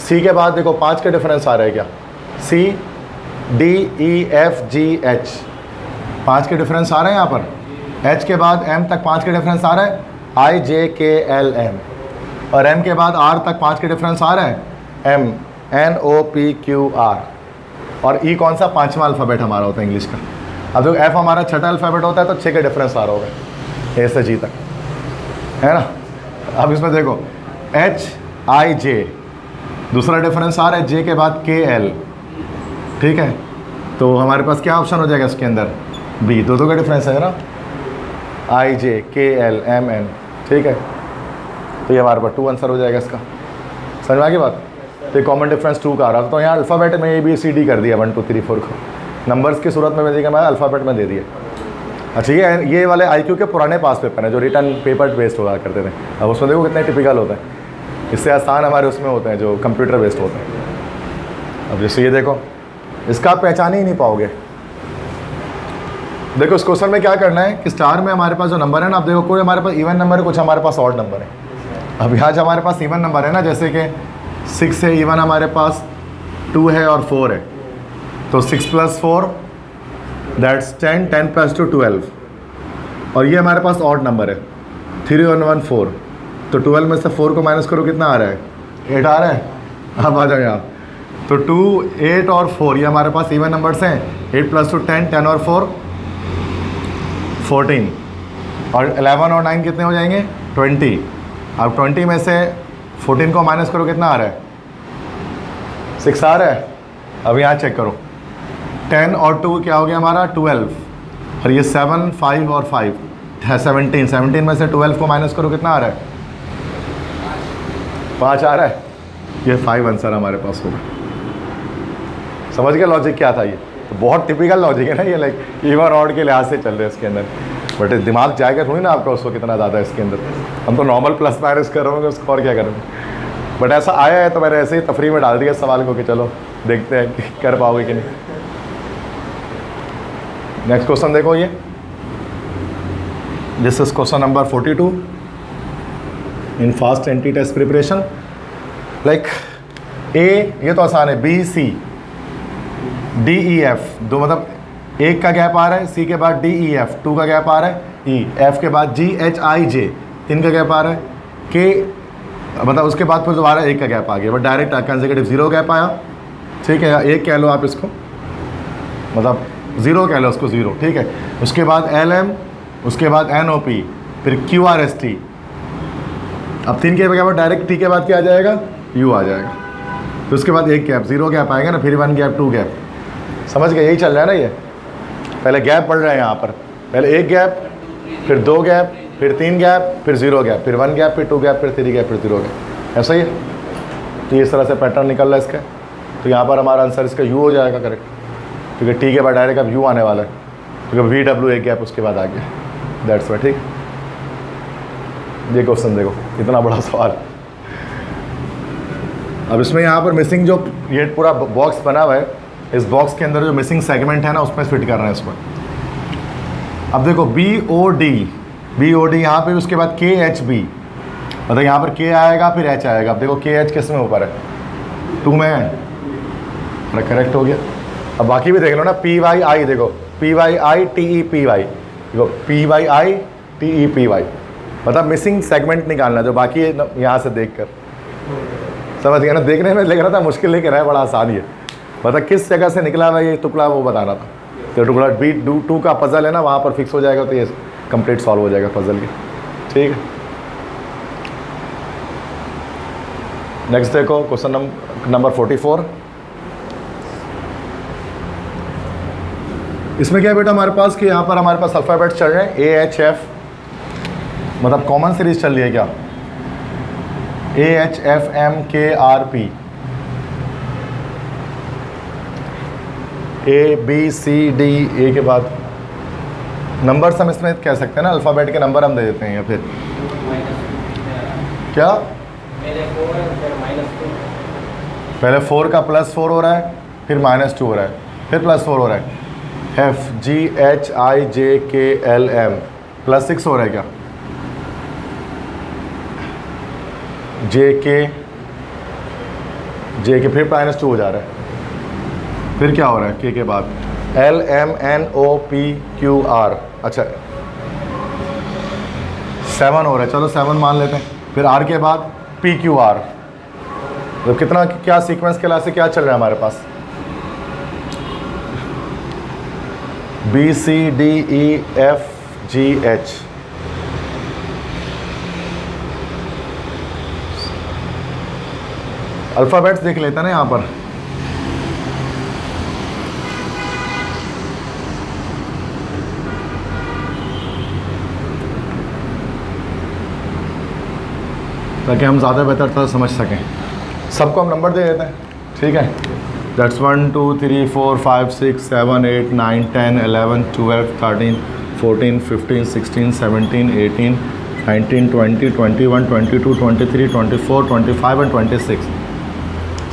C के बाद देखो 5 के डिफरेंस आ रहे हैं क्या, CDEFGH, 5 के डिफरेंस आ रहे हैं यहाँ पर। H के बाद M तक 5 के डिफरेंस आ रहा है, IJKLM, और M के बाद R तक 5 के डिफरेंस आ रहा है, MNOPQR, और E कौन सा, 5वां अल्फ़ाबेट हमारा होता है इंग्लिश का। अब देखो F हमारा 6ठा अल्फ़ाबेट होता है, तो 6 के डिफरेंस आ रहा होगा A से G तक, है ना। अब इसमें देखो HIJ, दूसरा डिफरेंस आ रहा है, J के बाद KL, ठीक है। तो हमारे पास क्या ऑप्शन हो जाएगा इसके अंदर, B, दो का डिफरेंस है ना, IJKL MN, ठीक है। तो ये हमारे पास 2 आंसर हो जाएगा इसका। समझ में आ गई बात। तो कॉमन डिफरेंस 2 का आ रहा था, तो यहाँ अल्फ़ाबेट में ABCD कर दिया 1 2 3 4 को, नंबर्स की सूरत में देखिए मैं अल्फ़ाबेट में दे दिया। अच्छा, ये वाले IQ के पुराने पास पेपर हैं जो रिटर्न पेपर बेस्ड हुआ करते थे। अब उसमें देखो कितने टिपिकल होता है, इससे आसान हमारे उसमें होते हैं जो कंप्यूटर बेस्ड होते हैं। अब जैसे ये देखो, इसका आप पहचान ही नहीं पाओगे। देखो इस क्वेश्चन में क्या करना है कि स्टार में हमारे पास जो नंबर है ना, अब देखो कोई हमारे पास इवन नंबर है, कुछ हमारे पास ऑड नंबर है। अब यहाँ जो हमारे पास इवन नंबर है ना, जैसे कि 6 है, इवन हमारे पास 2 है और 4 है, तो 6 + 4 दैट्स 10, 10 + 2 12, और ये हमारे पास ऑड नंबर है 3 1 1 4, तो 12 में से 4 को माइनस करो, कितना आ रहा है, 8 आ रहा है। अब आ जाओ यहाँ, तो 2 8 और 4 ये हमारे पास इवन नंबर्स हैं, 8 + 2 10, 10 और 4 14, और 11 और 9 कितने हो जाएंगे, 20। अब 20 में से 14 को माइनस करो, कितना आ रहा है, 6 आ रहा है। अब यहाँ चेक करो, 10 और 2 क्या हो गया हमारा, 12, और ये 7 5 और 5 17, 17 में से 12 को माइनस करो, कितना आ रहा है, 5 आ रहा है। ये 5 आंसर हमारे पास होगा। समझ गया लॉजिक क्या था? ये तो बहुत टिपिकल लॉजिक है ना ये, लाइक इवन ऑड के लिहाज से चल रहे हैं इसके अंदर, बट दिमाग जाएगा थोड़ी ना आपका उसको कितना ज़्यादा इसके अंदर। हम तो नॉर्मल प्लस माइनस कर रहे होंगे उसको, और क्या करेंगे, बट ऐसा आया है तो मैंने ऐसे ही तफरी में डाल दिया सवाल को कि चलो देखते हैं कि कर पाओगे कि नहीं। नेक्स्ट क्वेश्चन देखो, ये this is question number 42 in fast anti test preparation. Like A, ये तो आसान है, B C D E F, दो मतलब एक का गैप आ रहा है, सी के बाद डी ई एफ, 2 का गैप आ रहा है, ई एफ के बाद जी एच आई जे, 3 का गैप आ रहा है, के मतलब उसके बाद फिर दोबारा 1 का गैप आ गया, बट डायरेक्ट कंसेक्यूटिव 0 गैप आया, ठीक है, या 1 कह लो आप इसको, मतलब 0 कह लो उसको, 0, ठीक है। उसके बाद एल एम, उसके बाद एन ओ पी, फिर क्यू आर एस टी। अब 3 के बाद डायरेक्ट टी के बाद क्या आ जाएगा, यू आ जाएगा, फिर उसके बाद 1 गैप, 0 गैप आएगा ना, फिर 1 गैप 2 गैप। समझ गए, यही चल रहा है ना ये। पहले गैप बढ़ रहा है यहाँ पर, पहले 1 गैप, फिर 2 गैप, फिर 3 गैप, फिर 0 गैप, फिर 1 गैप, फिर 2 गैप, फिर 3 गैप, फिर 0 गैप, ऐसा ही है। तो इस तरह से पैटर्न निकल रहा है इसका। तो यहाँ पर हमारा आंसर इसका यू हो जाएगा करेक्ट, क्योंकि टी के बाद डायरेक्ट अब यू आने वाला है, क्योंकि वी डब्ल्यू 1 गैप उसके बाद आ गया, दैट्स वाई। ठीक, ये क्वेश्चन देखो, इतना बड़ा सवाल। अब इसमें यहाँ पर मिसिंग जो ये पूरा बॉक्स बना हुआ है, इस बॉक्स के अंदर जो मिसिंग सेगमेंट है ना, उसमें फिट कर रहे हैं इसको। अब देखो बी ओ डी यहाँ पे, उसके बाद के एच बी, मतलब यहाँ पर के आएगा फिर एच आएगा। अब देखो के एच किस में ऊपर है, 2 में है, करेक्ट हो गया। अब बाकी भी देख लो ना, पी वाई आई, देखो P Y I T E P Y, देखो P Y I T E P Y, मतलब मिसिंग सेगमेंट निकालना जो बाकी है यहाँ से देख कर। समझ गया ना, देखने में लग रहा था मुश्किल, लेकिन है बड़ा आसान है, मतलब किस जगह से निकला हुआ ये टुकड़ा वो बताना था। तो टुकड़ा बी 2 का पजल है ना, वहाँ पर फिक्स हो जाएगा तो ये कंप्लीट सॉल्व हो जाएगा पजल के। ठीक है, नेक्स्ट देखो क्वेश्चन नंबर 44। इसमें क्या है बेटा हमारे पास कि यहाँ पर हमारे पास अल्फ़ाबेट्स चल रहे हैं, ए एच एफ, मतलब कॉमन सीरीज चल रही है क्या, A H F M K R P, A B C D, A के बाद नंबर्स हम इसमें कह सकते हैं ना, अल्फ़ाबेट के नंबर हम दे देते हैं, या फिर क्या, पहले 4 का +4 हो रहा है, फिर -2 हो रहा है, फिर +4 हो रहा है, एफ जी एच आई जे के एल एम, +6 हो रहा है क्या, जे के फिर -2 हो जा रहा है, फिर क्या हो रहा है के बाद L M N O P Q R, अच्छा 7 हो रहा है, चलो 7 मान लेते हैं, फिर आर के बाद पी क्यू आर। तो कितना क्या सीक्वेंस के लास्ट से क्या चल रहा है हमारे पास, B C D E F G H, alphabets देख लेते हैं ना यहाँ पर। ताकि हम ज़्यादा बेहतर तरह समझ सकें, सबको हम नंबर दे देते हैं, ठीक है। दैट्स 1 2 3 4 5 6 7 8 9 10 11 12 13 14 15 16 17 18 19 20 21 22 23 24 25 एंड 26,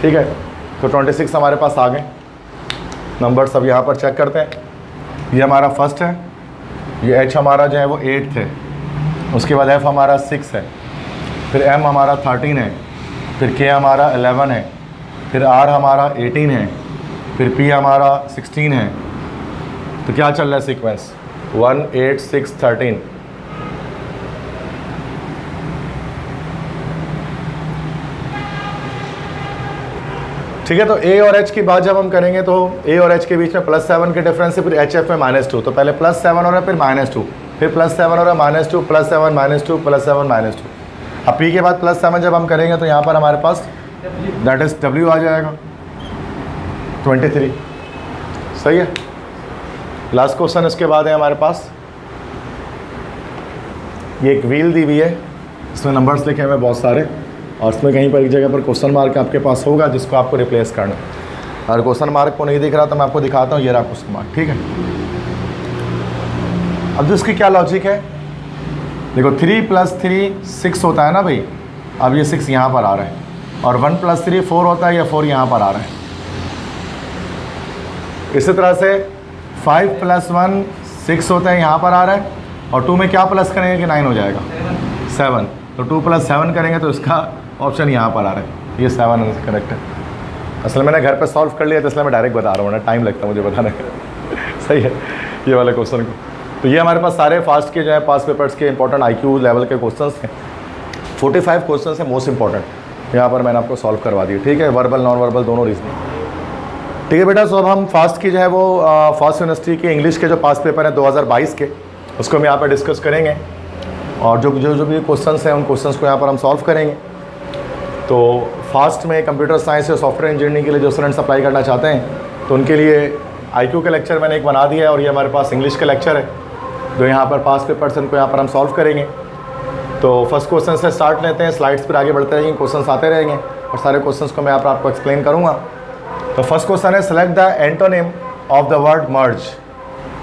ठीक है। तो 26 हमारे पास आ गए नंबर, सब यहाँ पर चेक करते हैं। ये हमारा फर्स्ट है, ये एच हमारा जो है वो 8 है, उसके बाद एफ हमारा 6 है, फिर एम हमारा 13 है, फिर के हमारा 11 है, फिर आर हमारा 18 है, फिर पी हमारा 16 है। तो क्या चल रहा है सीक्वेंस, 1 8 6 13। ठीक है, तो ए और एच की बात जब हम करेंगे तो ए और एच के बीच में +7 के डिफरेंस से फिर एच एफ में -2, तो पहले +7 हो रहा है, फिर -2, फिर +7 हो रहा है, -2 +7 -2 +7 -2। अब पी के बाद +7 जब हम करेंगे तो यहाँ पर हमारे पास दैट इज़ डब्ल्यू आ जाएगा 23, सही है। लास्ट क्वेश्चन इसके बाद है हमारे पास, ये एक व्हील दी हुई है, इसमें नंबर्स लिखे हुए हैं बहुत सारे, और उसमें कहीं पर एक जगह पर क्वेश्चन मार्क आपके पास होगा जिसको आपको रिप्लेस करना। अगर क्वेश्चन मार्क को नहीं दिख रहा तो मैं आपको दिखाता हूँ, ये रहा क्वेश्चन मार्क, ठीक है। अब इसकी क्या लॉजिक है, देखो 3 + 3 6 होता है ना भाई, अब ये 6 यहाँ पर आ रहा है, और 1 + 3 4 होता है, या 4 यहाँ पर आ रहा है। इसी तरह से 5 + 1 6 होता है, यहाँ पर आ रहा है, और 2 में क्या प्लस करेंगे कि 9 हो जाएगा 7, तो 2 + 7 करेंगे तो इसका ऑप्शन यहाँ पर आ रहा है, ये 7 करेक्ट है। असल में मैंने घर पे सॉल्व कर लिया तो इसलिए मैं डायरेक्ट बता रहा हूँ ना, टाइम लगता है मुझे बताने का सही है ये वाले क्वेश्चन को। तो ये हमारे पास सारे फास्ट के जो है पास पेपर्स के इंपॉर्टेंट IQ लेवल के क्वेश्चंस हैं। 45 क्वेश्चंस हैं मोस्ट इंपॉर्टेंट, यहाँ पर मैंने आपको सॉल्व करवा दिया, ठीक है, वर्बल नॉन वर्बल दोनों रीजनिंग, ठीक है बेटा। सो अब हम फास्ट की जो है वो फर्स्ट यूनिवर्सिटी के इंग्लिश के जो पास पेपर हैं 2022 के, उसको हम यहाँ पर डिस्कस करेंगे, और जो भी क्वेश्चंस हैं उन क्वेश्चंस को यहाँ पर हम सॉल्व करेंगे। तो फास्ट में कंप्यूटर साइंस या सॉफ्टवेयर इंजीनियरिंग के लिए जो स्टूडेंट्स अप्लाई करना चाहते हैं तो उनके लिए IQ के लेक्चर मैंने एक बना दिया है, और ये हमारे पास इंग्लिश का लेक्चर है जो यहाँ पर पास पेपर्स इनको यहाँ पर हम सॉल्व करेंगे। तो फर्स्ट क्वेश्चन से स्टार्ट लेते हैं, स्लाइड्स पर आगे बढ़ते रहेंगे, क्वेश्चंस आते रहेंगे और सारे क्वेश्चंस को मैं यहाँ पर आपको एक्सप्लेन करूँगा। तो फर्स्ट क्वेश्चन है, select the antonym of the word merge.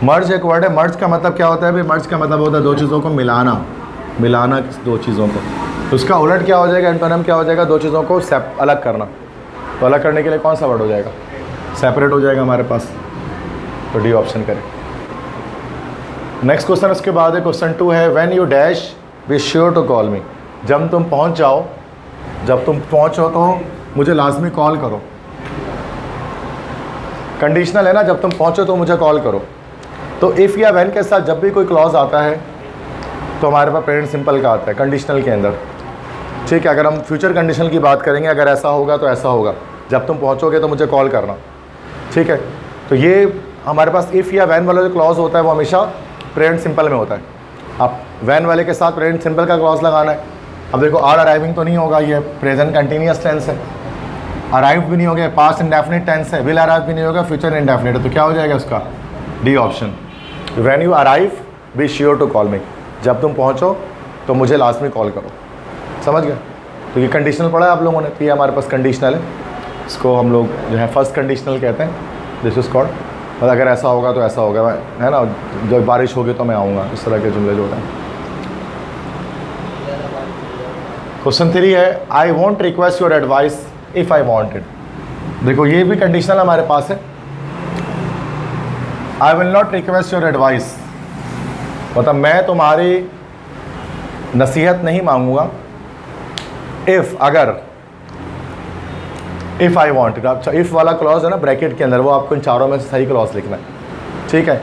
Merge एक वर्ड है, मर्ज का मतलब क्या होता है भाई, मर्ज का मतलब होता है दो चीज़ों को मिलाना, मिलाना दो चीज़ों को। तो उसका उलट क्या हो जाएगा, एंटोनिम क्या हो जाएगा, दो चीज़ों को अलग करना। तो अलग करने के लिए कौन सा वर्ड हो जाएगा, सेपरेट हो जाएगा हमारे पास, तो डी ऑप्शन करें। नेक्स्ट क्वेश्चन उसके बाद है क्वेश्चन 2 है, when you dash be sure to call me. जब तुम पहुँचो तो मुझे लाजमी कॉल करो। कंडीशनल है ना, जब तुम पहुँचो तो मुझे कॉल करो। तो इफ़ या व्हेन के साथ जब भी कोई क्लॉज आता है तो हमारे पास प्रेजेंट सिंपल का आता है कंडीशनल के अंदर, ठीक है। अगर हम फ्यूचर कंडीशनल की बात करेंगे, अगर ऐसा होगा तो ऐसा होगा, जब तुम पहुंचोगे तो मुझे कॉल करना, ठीक है। तो ये हमारे पास इफ़ या वैन वाला जो क्लॉज होता है वो हमेशा प्रेजेंट सिंपल में होता है। अब वैन वाले के साथ प्रेजेंट सिंपल का क्लॉज लगाना है। अब देखो आर अराइविंग तो नहीं होगा, ये प्रेजेंट कंटिन्यूस टेंस है, अराइव भी नहीं होगा, पास्ट इंडेफिनिट टेंस है, विल अराइव भी नहीं होगा, फ्यूचर इंडेफिनिट है, तो क्या हो जाएगा उसका, D option. When you arrive be sure to call me, जब तुम पहुंचो तो मुझे लास्ट में कॉल करो, समझ गए। तो ये कंडीशनल पढ़ा है आप लोगों ने, तो ये हमारे पास कंडीशनल है, इसको हम लोग जो है फर्स्ट कंडीशनल कहते हैं, दिस इज कॉल्ड। मतलब अगर ऐसा होगा तो ऐसा होगा, है ना, जब बारिश होगी तो मैं आऊँगा, इस तरह के जुमले जो होते हैं। क्वेश्चन 3 है, I want request your advice if I want it. देखो ये भी कंडीशनल हमारे पास है, I will not request your advice, मतलब मैं तुम्हारी नसीहत नहीं मांगूंगा, इफ़ अगर, इफ़ आई वॉन्ट। अच्छा इफ़ वाला क्लॉज है ना ब्रैकेट के अंदर, वो आपको इन चारों में से सही क्लॉज लिखना है, ठीक है।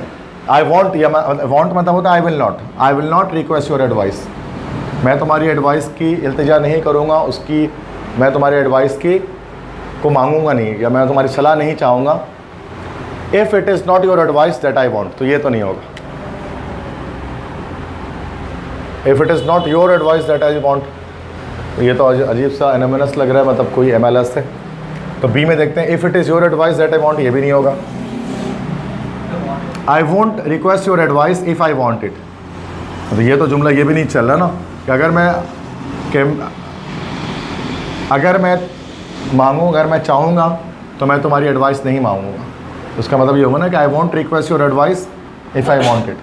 आई वॉन्ट या वॉन्ट मतलब होता है I will not request your advice, मैं तुम्हारी एडवाइस की इल्तिजा नहीं करूँगा, उसकी मैं तुम्हारी एडवाइस की को मांगूंगा नहीं, या मैं तुम्हारी सलाह नहीं चाहूँगा। If it is not your advice that I want, तो ये तो नहीं होगा। If it is not your advice that I want, ये तो अजीब सा एनोमिनस लग रहा है, मतलब कोई MLS है। तो बी में देखते हैं, if it is your advice that I want, ये भी नहीं होगा। I want request your advice if I want it, तो ये तो जुमला ये भी नहीं चल रहा ना, कि अगर मैं मांगूँ, अगर मैं चाहूँगा तो मैं तुम्हारी एडवाइस नहीं मांगूंगा, उसका मतलब ये होगा ना कि I want request your advice if I want it.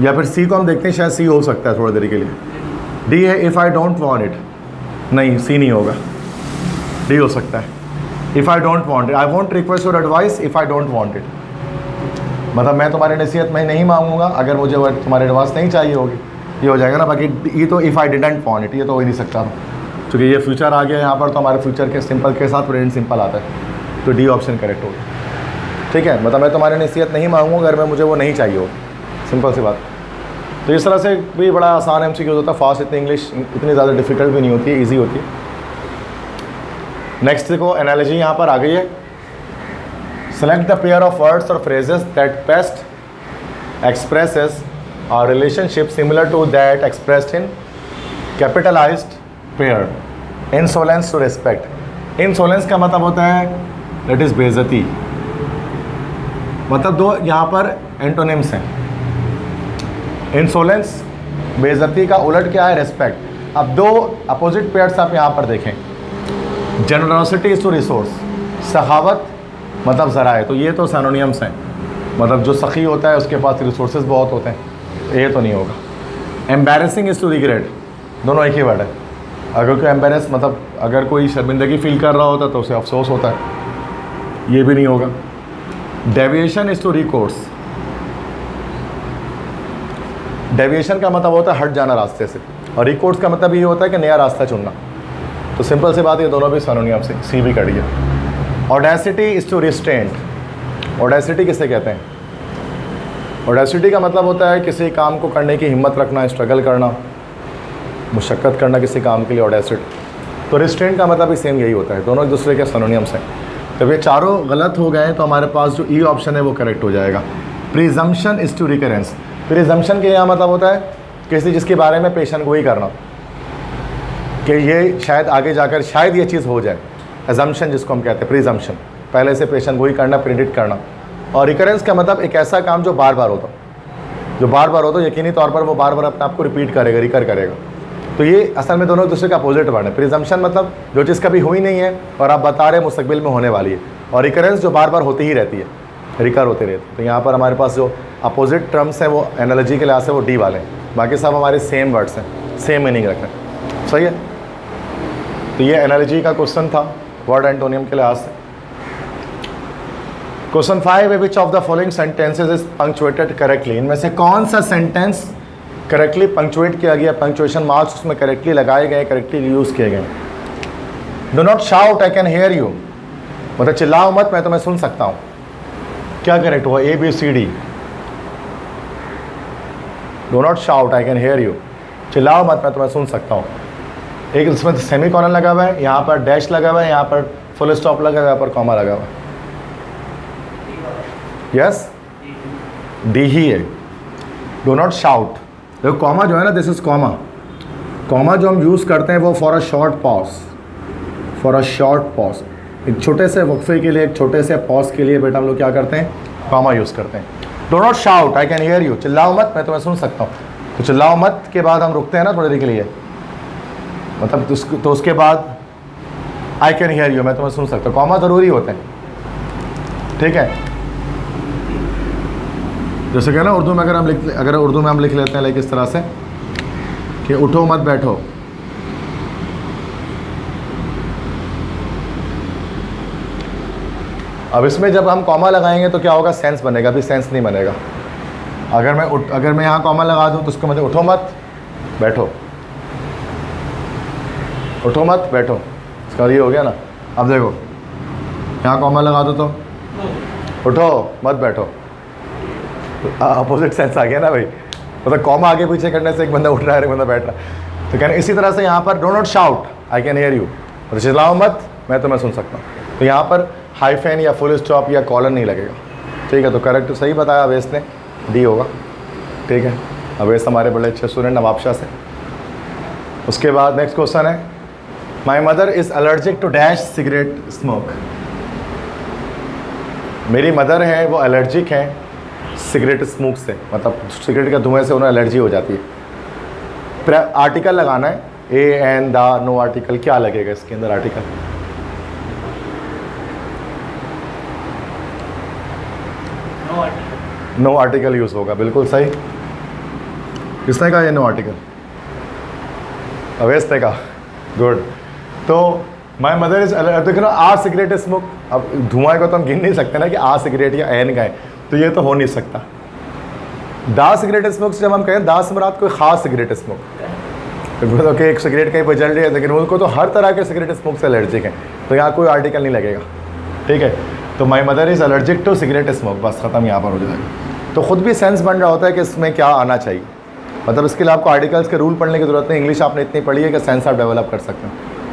या फिर सी को हम देखते हैं, शायद सी हो सकता है थोड़ी देर के लिए। डी है, if I don't want it, नहीं सी नहीं होगा, डी हो सकता है। If I don't want it, I want request your advice if I don't want it, मतलब मैं तुम्हारी नसीहत में नहीं मांगूंगा अगर मुझे तुम्हारी एडवाइस नहीं चाहिए होगी, ये हो जाएगा ना। बाकी ये तो if I didn't want it, ये तो हो ही नहीं सकता, क्योंकि ये फ्यूचर आ गया यहाँ पर, तो हमारे फ्यूचर के सिंपल के साथ प्रेजेंट सिंपल आता है, तो डी ऑप्शन करेक्ट होगा, ठीक है। मतलब मैं तुम्हारी नसीहत नहीं मांगूंगा अगर मैं मुझे वो नहीं चाहिए हो, सिंपल सी बात। तो इस तरह से भी बड़ा आसान MCQ होता है, फास्ट इतनी इंग्लिश इतनी ज़्यादा डिफिकल्ट भी नहीं होती है, ईजी होती है। नेक्स्ट देखो एनालॉजी यहाँ पर आ गई है, select the pair of words और phrases that best expresses a relationship similar to that expressed in capitalized pair. Insolence to respect. Insolence का मतलब होता है that is बेइज्जती, मतलब दो यहाँ पर एंटोनिम्स हैं। इंसोलेंस बेइज्जती का उलट क्या है, रेस्पेक्ट। अब दो अपोजिट पेयर्स आप यहाँ पर देखें, जनरोसिटी इज टू रिसोर्स, सखावत मतलब ज़रा है, तो ये तो सिनोनिम्स हैं, मतलब जो सखी होता है उसके पास रिसोर्सेज बहुत होते हैं, ये तो नहीं होगा। एम्बैरेसिंग इज़ टू रिग्रेट, दोनों एक ही वर्ड है। अगर कोई एम्बैरेस मतलब अगर कोई शर्मिंदगी फील कर रहा होता तो उसे अफसोस होता है, ये भी नहीं होगा। Deviation is to recourse, deviation का मतलब होता है हट जाना रास्ते से, और रिकोर्स का मतलब ये होता है कि नया रास्ता चुनना। तो सिंपल सी बात, ये दोनों भी सिनोनिम से सी भी कट गया। Audacity is to restraint, audacity किसे कहते हैं? ऑडेसिटी का मतलब होता है किसी काम को करने की हिम्मत रखना, स्ट्रगल करना, मुशक्क़त करना किसी काम के लिए, ऑडेसिटी। तो रिस्ट्रेंट का मतलब भी सेम यही होता है, दोनों एक दूसरे के सिनोनिम्स हैं। जब ये चारों गलत हो गए तो हमारे पास जो ई ऑप्शन है वो करेक्ट हो जाएगा। Presumption is to recurrence, presumption के यहाँ मतलब होता है किसी चीज़ के बारे में पेशन गोई करना कि ये शायद आगे जाकर शायद ये चीज़ हो जाए। एजम्पशन जिसको हम कहते हैं, प्रिजम्पशन पहले से पेशन गोई करना, प्रिडिक्ट करना। और रिकरेंस का मतलब एक ऐसा काम जो बार बार होता, जो बार बार होता, यकीनी तौर पर वो बार बार अपने आप को रिपीट करेगा, रिकर करेगा। तो ये असल में दोनों एक दूसरे का अपोजिट वर्ड है। प्रिजम्पशन मतलब जो चीज़ कभी हुई नहीं है और आप बता रहे मुस्तकबिल में होने वाली है, और रिकरेंस जो बार बार होती ही रहती है, रिकर होते रहते हैं। तो यहाँ पर हमारे पास जो अपोजिट टर्म्स हैं वो एनालॉजी के लिहाज से वो डी वाले हैं, बाकी सब हमारे सेम वर्ड्स हैं, सेम मीनिंग रख रहे हैं। सही है। तो ये एनालॉजी का क्वेश्चन था वर्ड एंटोनियम के लिहाज से। क्वेश्चन 5 है, विच of the following sentences is punctuated correctly, इनमें से कौन सा सेंटेंस करेक्टली पंक्चुएट किया गया, पंक्चुएशन मार्क्स उसमें करेक्टली लगाए गए, करेक्टली यूज़ किए गए। Dough not shout I can hear you, मतलब चिल्लाओ मत मैं तुम्हें सुन सकता हूँ, क्या करेक्ट हुआ? A B C D. Do not shout I can hear you, चिल्लाओ मत मैं तुम्हें सुन सकता हूँ। एक इसमें सेमी कॉलन लगा हुआ है, यहाँ पर डैश लगा हुआ है, यहाँ पर फुल स्टॉप लगा हुआ है, यहाँ पर कॉमा लगा हुआ है। यस, डी ही है। डो नॉट शाउट, देखो कॉमा जो है ना, दिस इज कॉमा, कॉमा जो हम यूज़ करते हैं वो for a short pause, for a short pause, एक छोटे से वक्फे के लिए, एक छोटे से पॉज के लिए बेटा हम लोग क्या करते हैं, कॉमा यूज़ करते हैं। Do not shout I can hear you, चिल्लाओ मत मैं तुम्हें सुन सकता हूँ। तो चिल्लाओ मत के बाद हम रुकते हैं ना थोड़ी देर के लिए, मतलब तो उसके बाद आई कैन हेयर यू, मैं तुम्हें सुन सकता हूँ, कॉमा ज़रूरी होते हैं। ठीक है, जैसे क्या ना उर्दू में अगर उर्दू में हम लिख लेते हैं लाइक इस तरह से कि उठो मत बैठो, अब इसमें जब हम कॉमा लगाएंगे तो क्या होगा, सेंस बनेगा, अभी सेंस नहीं बनेगा। अगर मैं यहाँ कॉमा लगा दूँ तो उसको मतलब उठो मत बैठो, उठो मत बैठो, इसका ये हो गया ना। अब देखो यहाँ कॉमा लगा दो तो उठो मत बैठो, अपोजिट सेंस आ गया ना भाई, मतलब कॉमा आगे पीछे करने से एक बंदा उठ रहा है, एक बंदा बैठ रहा है। तो कहना इसी तरह से यहाँ पर dough not shout I can hear you, और चिल्लाओ मत मैं तुम्हें सुन सकता हूँ। तो यहाँ पर हाइफेन या फुल स्टॉप या कॉलन नहीं लगेगा। ठीक है, तो करेक्ट सही बताया अवेश ने, डी होगा। ठीक है, अवेश हमारे बड़े अच्छे स्टूडेंट नवाब शाह से। उसके बाद नेक्स्ट क्वेश्चन है, my mother is allergic to dash cigarette smoke, मेरी मदर है वो एलर्जिक हैं सिगरेट स्मोक से, मतलब सिगरेट के धुएं से उन्हें एलर्जी हो जाती है। आर्टिकल लगाना है, ए एन दा, नो आर्टिकल, क्या लगेगा इसके अंदर आर्टिकल? नो आर्टिकल यूज़ होगा, बिल्कुल सही। किसने कहा ये नो आर्टिकल? अवेश ने कहा, गुड। तो माई मदर इज देखो ना, आ सिगरेट स्मोक, अब धुआं को तो हम गिन नहीं सकते ना कि आ सिगरेट या एन का है, तो ये तो हो नहीं सकता। दा सिगरेट स्मोक से जब हम कहें दा से मुराद कोई ख़ास सिगरेट स्मोक, तो कि एक सिगरेट कहीं पर जल रही है, लेकिन उनको तो हर तरह के सिगरेट स्मोक से एलर्जिक है, तो यहाँ कोई आर्टिकल नहीं लगेगा। ठीक है, तो my mother is allergic to cigarette smoke, बस ख़त्म, यहाँ पर हो जाएगा। तो ख़ुद भी सेंस बन रहा होता है कि इसमें क्या आना चाहिए, मतलब इसके लिए आपको आर्टिकल्स के रूल पढ़ने की ज़रूरत नहीं, इंग्लिश आपने इतनी पढ़ी है कि सेंस आप डेवलप कर सकते हैं,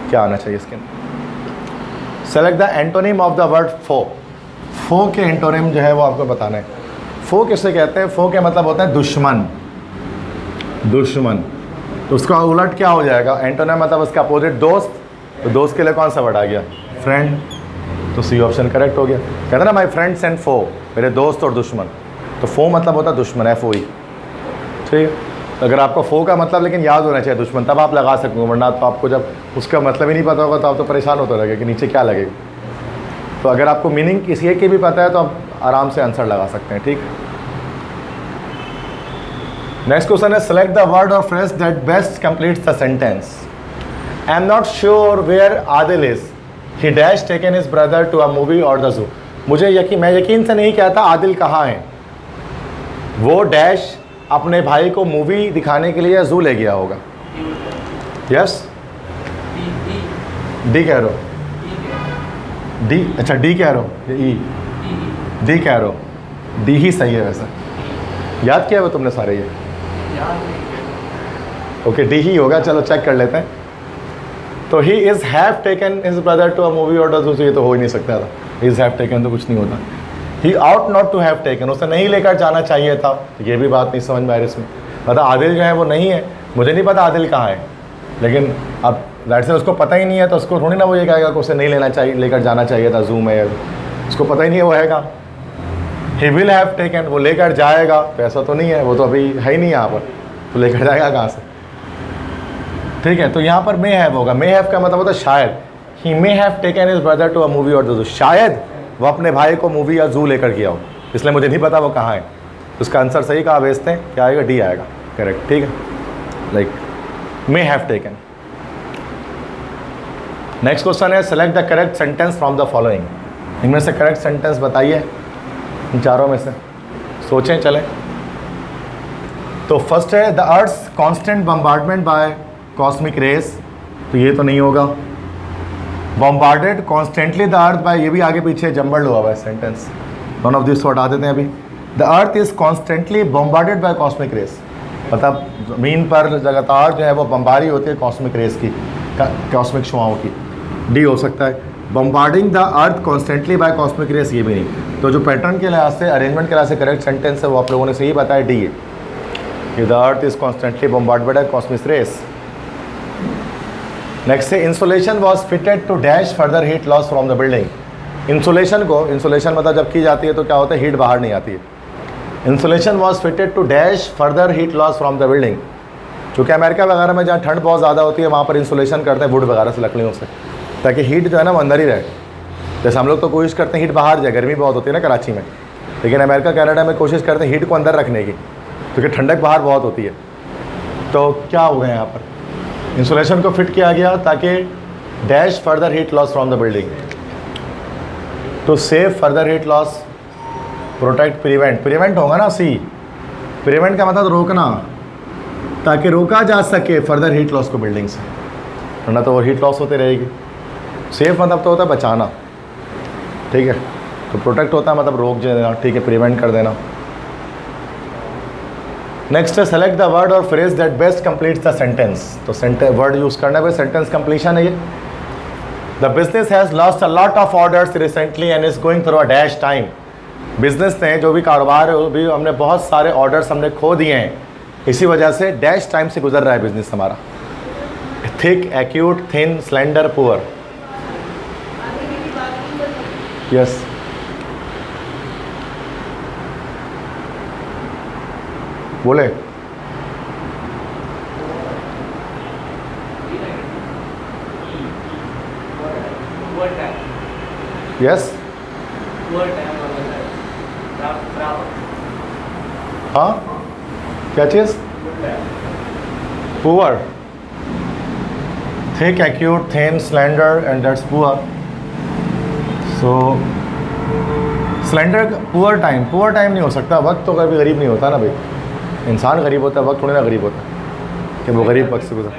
क्या आना चाहिए इसके अंदर। Select the antonym of the word foe, foe के एंटोनिम जो है वो आपको बताना है। फो किससे कहते हैं? फो के मतलब होता है दुश्मन, दुश्मन। तो उसका उलट क्या हो जाएगा? एंटोनिम मतलब उसका अपोजिट दोस्त, तो दोस्त के लिए कौन सा वर्ड आ गया? फ्रेंड। तो सी ऑप्शन करेक्ट हो गया। कहते ना माई फ्रेंड्स एंड फो, मेरे दोस्त और दुश्मन, तो फो मतलब होता है दुश्मन, एफ ओ ई। ठीक है, अगर आपको फो का मतलब लेकिन याद होना चाहिए दुश्मन, तब आप लगा सकोगे, वरना तो आपको जब उसका मतलब ही नहीं पता होगा तो आप तो परेशान होते रहेंगे कि नीचे क्या लगेगा। तो अगर आपको मीनिंग किसी एक की भी पता है तो आप आराम से आंसर लगा सकते हैं, ठीक। नेक्स्ट क्वेश्चन है select the word or phrase that best completes the sentence. I am not sure where Adil is, he dash taken his brother to a movie और द जू। मैं यकीन से नहीं कहता आदिल कहाँ है, वो डैश अपने भाई को मूवी दिखाने के लिए जू ले गया होगा। यस, डी कह रहे हो, डी, अच्छा डी कह रहे हो, ई डी कह रहे हो, डी ही सही है वैसे। याद किया हुआ तुमने सारे ये? ओके, डी ही होगा, चलो चेक कर लेते हैं। तो he is have taken his brother to a movie और द जू, ये तो हो ही नहीं सकता था, इज़ हैव टेकन तो कुछ नहीं होता। He ought not to have taken, उसे नहीं लेकर जाना चाहिए था, ये भी बात नहीं समझ में आ रही इसमें। मतलब आदिल जो है वो नहीं है, मुझे नहीं पता आदिल कहाँ है, लेकिन अब दैट से उसको पता ही नहीं है तो उसको थोड़ी ना वो ये कहेगा कि उसे नहीं लेना चाहिए, लेकर जाना चाहिए था जू में, उसको पता ही नहीं है वो है कहाँ। ही विल हैव टेकन, वो लेकर जाएगा, तो ऐसा तो नहीं है, वो तो अभी है ही नहीं यहाँ पर, तो लेकर जाएगा कहाँ से, ठीक है। तो यहाँ पर मे हैव होगा, मे हैव का मतलब होता है शायद, he may have taken his brother to a movie और द जू, शायद वो अपने भाई को मूवी या जू लेकर गया हो, इसलिए मुझे नहीं पता वो कहाँ है। उसका आंसर सही कहाँ भेजते हैं, क्या आएगा, डी आएगा, करेक्ट, ठीक है। Like may have taken. Next question है select the correct sentence from the following. इनमें से करेक्ट सेंटेंस बताइए, इन चारों में से सोचें चलें। तो फर्स्ट है the earth's constant bombardment by cosmic rays, तो ये तो नहीं होगा। Bombarded constantly the earth by, ये भी आगे पीछे जम्बल्ड हुआ हुआ है सेंटेंस, वन ऑफ दिस हटा देते हैं अभी। The earth is constantly bombarded by cosmic rays, मतलब ज़मीन पर लगातार जो है वो बम्बारी होती है कॉस्मिक रेस की, कॉस्मिक शुआओं की, डी हो सकता है। Bombarding the earth constantly by cosmic rays, ये भी नहीं। तो जो पैटर्न के लिहाज से, अरेंजमेंट के लिहाज से करेक्ट सेंटेंस है वो आप लोगों ने सही बताया, डी है कि the earth is constantly bombarded by cosmic rays. Next है insulation was fitted to dash further heat loss from the building. Insulation को, इंसुलेशन मतलब जब की जाती है तो क्या होता है, हीट बाहर नहीं आती है। Insulation was fitted to dash further heat loss from the building. चूँकि अमेरिका वगैरह में जहाँ ठंड बहुत ज़्यादा होती है वहाँ पर इंसुलेशन करते हैं वुड वगैरह से, लकड़ियों से, ताकि हीट जो है ना वो अंदर ही रहे। जैसे हम लोग तो कोशिश करते हैं हीट बाहर जाए, गर्मी बहुत होती है ना कराची में, लेकिन अमेरिका कनाडा में कोशिश करते हैं हीट को अंदर रखने की, क्योंकि ठंडक बाहर बहुत होती है। तो क्या हो गया यहाँ पर, इंसुलेशन को फिट किया गया ताकि dash further heat loss from the building, to save further heat loss, protect, prevent, prevent होगा ना, सी प्रिवेंट का मतलब रोकना, ताकि रोका जा सके फर्दर हीट लॉस को बिल्डिंग से, वरना तो वो हीट लॉस होती रहेगी। सेफ मतलब तो होता है बचाना, ठीक है, तो प्रोटेक्ट होता है मतलब रोक देना, ठीक है, प्रिवेंट कर देना। नेक्स्ट है select the word or phrase that best completes the sentence. तो वर्ड यूज़ करना है, सेंटेंस कंप्लीशन है ये। The business has lost a lot of orders recently and is going through a dash time. Business ने, जो भी कारोबार है, वो भी हमने बहुत सारे ऑर्डर्स हमने खो दिए हैं, इसी वजह से डैश टाइम से गुजर रहा है बिजनेस हमारा। Thick, acute, thin, slender, poor. Yes, बोले यस, हाँ, क्या चीज़, poor, thick, acute, thin, slender and that's poor. So slender, poor time, poor time नहीं हो सकता, वक्त तो कभी गरीब नहीं होता ना भाई, इंसान गरीब होता है, वक्त थोड़ी ना गरीब होता है कि वो गरीब वक्त से गुजर।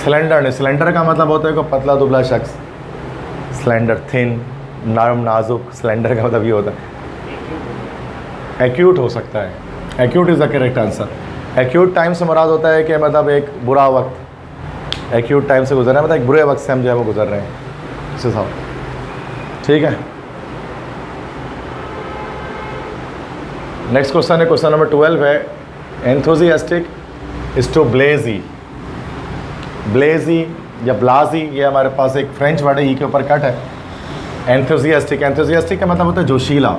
स्लेंडर नहीं, स्लेंडर का मतलब होता है कि पतला दुबला शख्स, स्लेंडर, थिन, नरम नाजुक, स्लेंडर का मतलब ये होता है। एक्यूट हो सकता है, acute is the correct answer. Acute time से मुराद होता है कि मतलब एक बुरा वक्त, एक्यूट टाइम से गुजर रहा है मतलब एक बुरे वक्त से हम जो है वो गुजर रहे हैं, इस हिसाब, ठीक है। नेक्स्ट क्वेश्चन है, क्वेश्चन नंबर 12 है, एंथुजियास्टिक इज टू ब्लेजी। ब्लेजी या ब्लाजी, ये हमारे पास एक फ्रेंच वर्ड है, ई के ऊपर कट है। एंथुजियास्टिक, एंथुजियास्टिक का मतलब होता है जोशीला,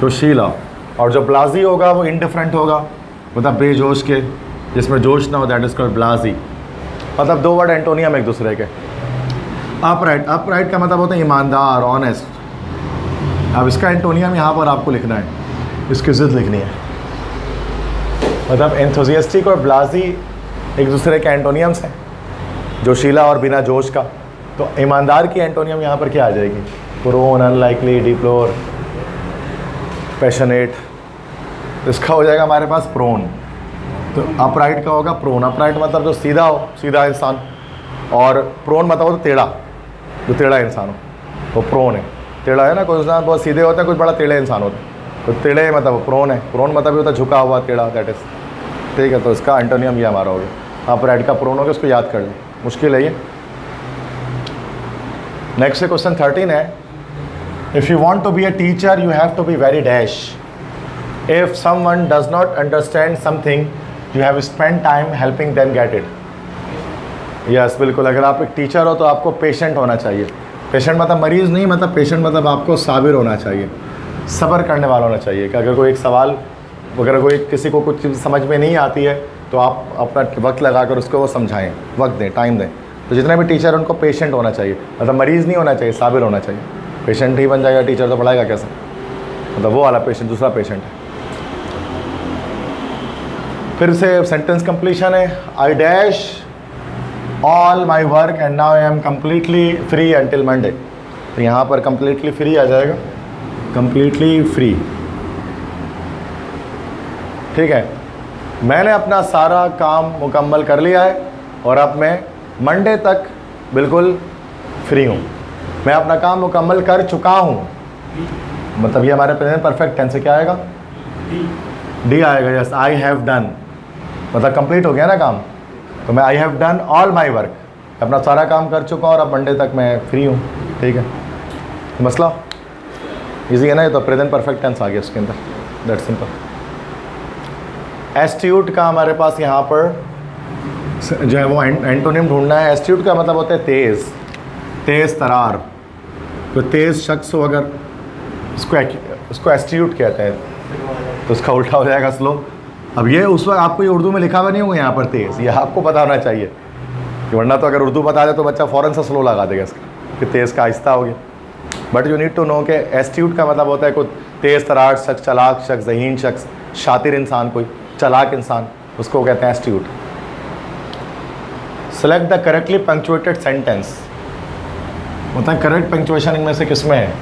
जोशीला। और जो ब्लाजी होगा वो इनडिफरेंट होगा, मतलब बेजोश के, जिसमें जोश ना हो, दैट इज कॉल्ड ब्लाजी। मतलब दो वर्ड एंटोनियम एक दूसरे के। अपराइट, अपराइट का मतलब होता है ईमानदार, ऑनेस्ट। अब इसका एंटोनियम यहाँ पर आपको लिखना है, इसकी ज़िद लिखनी है। मतलब एंथुजियास्टिक और ब्लाजी एक दूसरे के एंटोनियम्स हैं, जोशीला और बिना जोश का। तो ईमानदार की एंटोनियम यहाँ पर क्या आ जाएगी? Prone, unlikely, deplore, passionate. इसका हो जाएगा हमारे पास प्रोन। तो अपराइट का होगा प्रोन। अपराइट मतलब जो सीधा हो, सीधा इंसान, और प्रोन मतलब हो तो टेढ़ा, जो टेढ़ा इंसान हो वो प्रोन है। टेढ़ा है ना, कोई इंसान बहुत सीधे होता है, कुछ बड़ा टेढ़े इंसान होता है, तो टेढ़े मतलब प्रोन है। प्रोन मतलब ये होता है झुका हुआ, टेढ़ा, दैट इज। ठीक है, तो इसका एंटोनियम ये हमारा हो गया। अपराइट का प्रोन हो गया, उसको याद कर लें, मुश्किल है ये। नेक्स्ट है क्वेश्चन 13 है, if you want to be a teacher you have to be very dash. If someone does not understand something you have spend time helping them get it. Yes, बिल्कुल। अगर आप एक टीचर हो तो आपको patient होना चाहिए। पेशेंट मतलब मरीज़ नहीं, मतलब पेशेंट मतलब आपको साबिर होना चाहिए, सब्र करने वाला होना चाहिए। कि अगर कोई एक सवाल, अगर कोई किसी को कुछ चीज़ समझ में नहीं आती है तो आप अपना वक्त लगाकर उसको वो समझाएं, वक्त दें, टाइम दें। तो जितने भी टीचर हैं उनको पेशेंट होना चाहिए, मतलब मरीज़ नहीं होना चाहिए, साबिर होना चाहिए। पेशेंट ही बन जाएगा टीचर तो पढ़ाएगा कैसे? मतलब वो वाला पेशेंट, दूसरा पेशेंट है। फिर से सेंटेंस कंप्लीशन है, I dash all my work and now I am completely free until Monday. तो यहाँ पर कम्प्लीटली फ्री आ जाएगा, कम्प्लीटली फ्री। ठीक है, मैंने अपना सारा काम मुकम्मल कर लिया है और अब मैं मंडे तक बिल्कुल फ्री हूँ। मैं अपना काम मुकम्मल कर चुका हूँ, मतलब ये हमारे प्रेजेंट परफेक्ट टेंस से क्या आएगा? डी आएगा। यस, आई हैव डन, मतलब कंप्लीट हो गया ना काम। तो मैं I have done all my work, अपना सारा काम कर चुका और अब मंडे तक मैं फ्री हूँ। ठीक है, मसला इजी है ना? ये तो प्रेजेंट परफेक्ट टेंस आ गया इसके अंदर, दैट सिंपल। एस्ट्यूट का हमारे पास यहाँ पर जो है वो एंटोनिम ढूंढना है। एस्ट्यूट का मतलब होता है तेज़, तेज़ तरार। तो तेज़ शख्स हो अगर, उसको एस्ट्यूट कहते हैं, तो उसका उल्टा हो जाएगा स्लो। अब ये उस वक्त आपको ये उर्दू में लिखा हुआ नहीं होगा यहाँ पर तेज़, ये आपको पता होना चाहिए, कि वरना तो अगर उर्दू बता दे तो बच्चा फ़ौरन से स्लो लगा देगा इसका, कि तेज़ का आहिस्ता हो गया। But you need to know कि एस्ट्यूट का मतलब होता है कोई तेज़ तरार शख्स, चालाक शख्स, ज़हीन शख्स, शातिर इंसान, कोई चालाक इंसान, उसको कहते हैं astute. Select the correctly punctuated sentence, मतलब करेक्ट पंक्चुएशन इनमें से किसमें है?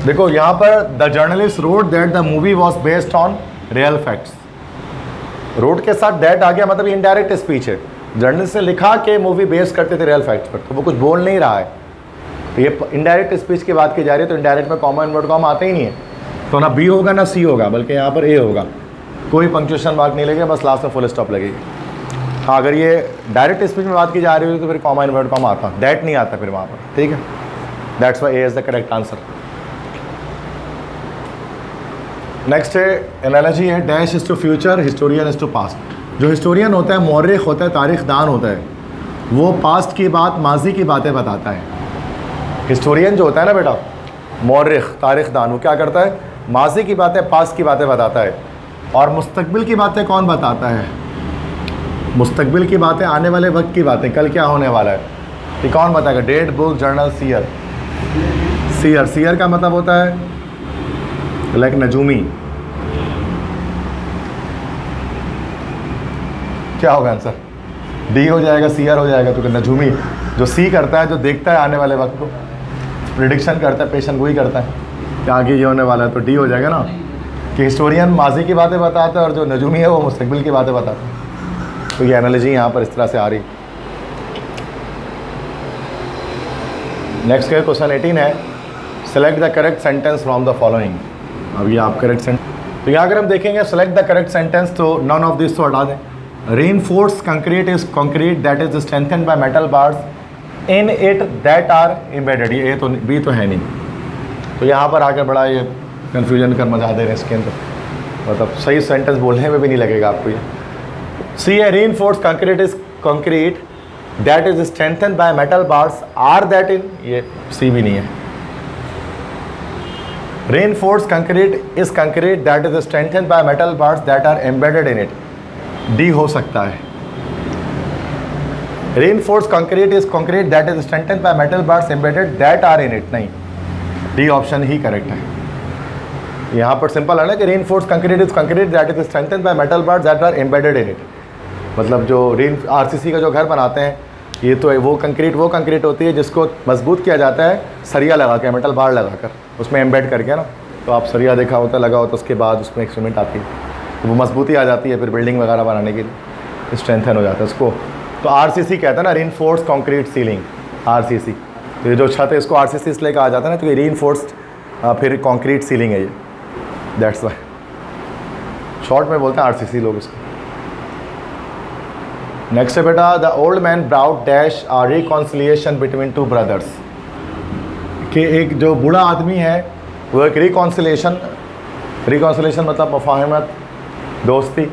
देखो यहाँ पर the journalist wrote that the movie was based on real facts. Wrote के साथ दैट आ गया, मतलब इनडायरेक्ट स्पीच है। जर्नलिस्ट ने लिखा कि मूवी बेस करते थे रियल फैक्ट्स पर, तो वो कुछ बोल नहीं रहा है, तो ये इनडायरेक्ट स्पीच की बात की जा रही है। तो इनडायरेक्ट में कॉमा इन्वर्ट कॉमा आते ही नहीं है, तो ना बी होगा ना सी होगा, बल्कि यहाँ पर ए होगा। कोई पंक्चुएशन मार्क नहीं लगेगा, बस लास्ट में फुल स्टॉप लगेगी। हाँ, अगर ये डायरेक्ट स्पीच में बात की जा रही है तो फिर कॉमा इन्वर्ट कॉमा आता, दैट नहीं आता फिर वहाँ पर। ठीक है, that's why A is the correct answer. Next है एनालॉजी है, dash is to future, historian is to past. जो हिस्टोरियन होता है, मौर्रिख होता है, तारीख दान होता है, वो पास्ट की बात, माजी की बातें बताता है। हिस्टोरियन जो होता है ना बेटा, मौर्रिख, तारीख दान, वो क्या करता है? माजी की बातें, पास्ट की बातें बताता है। और मुस्तकबिल की बातें कौन बताता है? मुस्तकबिल की बातें, आने वाले वक्त की बातें, कल क्या होने वाला है, ये कौन बताएगा? Date, book, journal, seer. Seer, seer का मतलब होता है लाइक नजूमी। क्या होगा आंसर? डी हो जाएगा, सीयर हो जाएगा। तो नजूमी जो सी करता है, जो देखता है आने वाले वक्त को, प्रिडिक्शन करता है, पेशन गोई करता है कि आगे ये होने वाला है, तो डी हो जाएगा ना। कि हिस्टोरियन माजी की बातें बताता है और जो नजूमी है वो मुस्तकबिल की बातें बताता है। तो ये एनालॉजी यहाँ पर इस तरह से आ रही। नेक्स्ट का क्वेश्चन 18 है, select the correct sentence from the following. अब ये आप करेक्ट सेंटेंस, तो यहाँ अगर हम देखेंगे सेलेक्ट द करेक्ट सेंटेंस, तो नन ऑफ दिस तो हटा दें। Reinforce concrete is concrete that is strengthen by metal bars in it that are embedded. ये तो बी तो है नहीं, तो यहाँ पर आकर बड़ा ये कन्फ्यूजन कर मजा दे रहे हैं इसके अंदर, मतलब सही सेंटेंस बोलने में भी नहीं लगेगा आपको ये। सी है, reinforce concrete is concrete that is strengthen by metal bars are that in, ये सी भी नहीं है। Reinforced concrete is concrete that is strengthened by metal parts that are embedded in it. D हो सकता है. Reinforced concrete is concrete that is strengthened by metal parts embedded that are in it. नहीं, D option ही correct है. यहाँ पर simple है ना कि reinforced concrete is concrete that is strengthened by metal parts that are embedded in it. मतलब जो RCC का जो घर बनाते हैं, ये तो वो कंक्रीट होती है जिसको मजबूत किया जाता है सरिया लगा के, मेटल बार लगा कर, उसमें एम्बेड करके ना. तो आप सरिया देखा होता है लगा होता है, उसके बाद उसमें एक सीमेंट आती है, तो वो मजबूती आ जाती है फिर बिल्डिंग वगैरह बनाने के लिए, स्ट्रेंथन हो जाता है उसको. तो RCC कहता है ना, रीइंफोर्स्ड कंक्रीट सीलिंग, RCC. तो ये जो छत है इसको RCC इसलिए कहा जाता है ना, क्योंकि रीइंफोर्स्ड फिर कंक्रीट सीलिंग है ये, दैट्स वाई शॉर्ट में बोलते हैं RCC लोग इसको. नेक्स्ट है बेटा, the old man brought dash a reconciliation between two brothers. कि एक जो बूढ़ा आदमी है वो एक रिकॉन्सिलिएशन मतलब मुफाहमत, दोस्ती,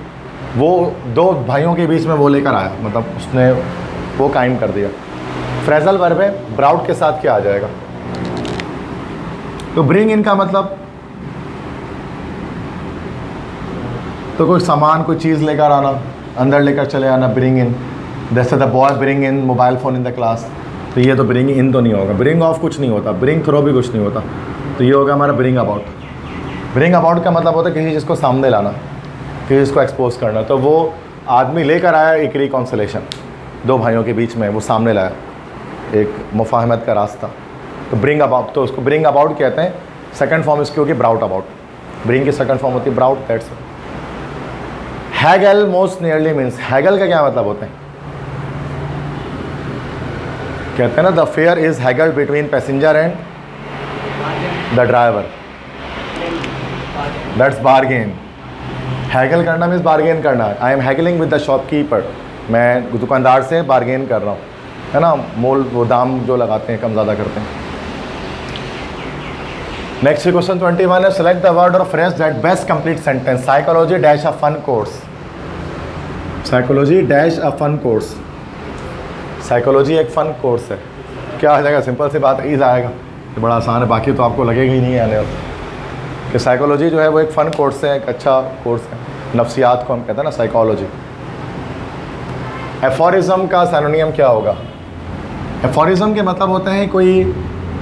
वो दो भाइयों के बीच में वो लेकर आया, मतलब उसने वो कायम कर दिया. फ्रेजल वर्ब है, ब्राउट के साथ क्या आ जाएगा? तो ब्रिंग इन का मतलब तो कोई सामान, कोई चीज़ लेकर आना, अंदर लेकर चले आना, ब्रिंग इन. जैसे the boy bring in mobile phone in the class, तो ये तो ब्रिंग इन तो नहीं होगा. ब्रिंग ऑफ कुछ नहीं होता, ब्रिंग थ्रो भी कुछ नहीं होता, तो ये होगा हमारा ब्रिंग अबाउट. ब्रिंग अबाउट का मतलब होता है किसी चीज़ को सामने लाना, किसी चीज़ को एक्सपोज करना. तो वो आदमी लेकर आया एक रिकॉन्सिलेशन, दो भाइयों के बीच में वो सामने लाया एक मुफाहमत का रास्ता. तो ब्रिंग अबाउट, तो उसको ब्रिंग अबाउट कहते हैं. सेकंड फॉर्म इसकी होगी ब्राउट अबाउट. ब्रिंग की सेकंड फॉर्म होती है brought, that's. Hegel most nearly means, Hegel का क्या मतलब होता है? कहते हैं ना, the fair is Hegel between passenger and the driver, that's bargain. Hegel करना मीन्स बार्गेन करना. I am haggling with the shopkeeper, मैं दुकानदार से बार्गेन कर रहा हूँ, है ना, मोल वो दाम जो लगाते हैं कम ज़्यादा करते हैं. नेक्स्ट क्वेश्चन 21 है, select the word or phrase that best complete sentence. Psychology dash a fun course. Psychology dash a fun course. Psychology एक फ़न कोर्स है. क्या आ जाएगा? सिंपल सी बात, ईज आएगा. ये बड़ा आसान है, बाकी तो आपको लगेगा ही नहीं आने वाला कि साइकोलॉजी जो है वो एक फ़न कोर्स है, एक अच्छा कोर्स है. नफ्सियात को हम कहते हैं ना साइकोलॉजी. एफोरिज्म का सैनोनियम क्या होगा? एफोरिज्म के मतलब होते हैं कोई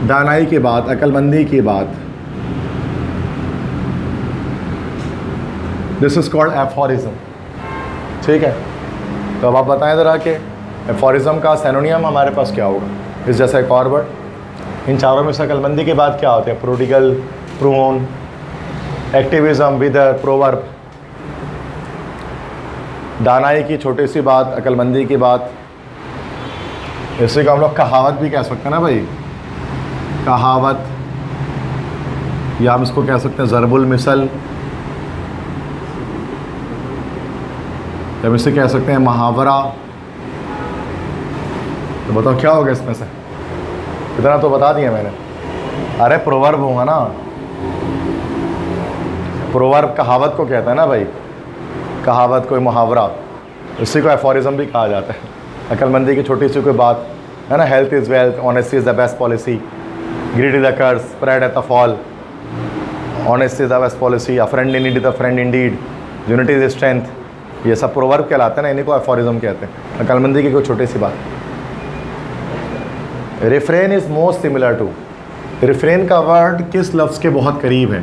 दानाई की बात, अक्लमंदी की बात. This is called aphorism. ठीक है, तो अब आप बताएं ज़रा कि एफोरिज्म का सैनोनियम हमारे पास क्या होगा? इस जैसा एक और वर्ड. इन चारों में से अक्लमंदी के बाद क्या होते हैं? Prodigal, prone, activism, wither, proverb. दानाई की छोटी सी बात, अक्लमंदी की बात, इसी को हम लोग कहावत भी कह सकते हैं ना भाई, कहावत, या हम इसको कह सकते हैं ज़रबुल मिसल, जब इसे कह सकते हैं मुहावरा. तो बताओ क्या होगा इसमें से? इतना तो बता दिया मैंने. अरे प्रोवर्ब होगा ना, प्रोवर्ब कहावत को कहता है ना भाई, कहावत कोई मुहावरा, इसी को एफोरिज्म भी कहा जाता है. अक्लमंदी की छोटी सी कोई बात है ना, health is wealth, honesty is the best policy, greed is the curse, pride at the fall, honesty is the best policy, a friend in need is the friend in deed, unity is strength. ये सब proverb कहलाते हैं ना, इन्हीं को aphorism कहते हैं. अक्लमंदी की कोई छोटी सी बात. Refrain is most similar to. Refrain का वर्ड किस लफ्ज़ के बहुत करीब है?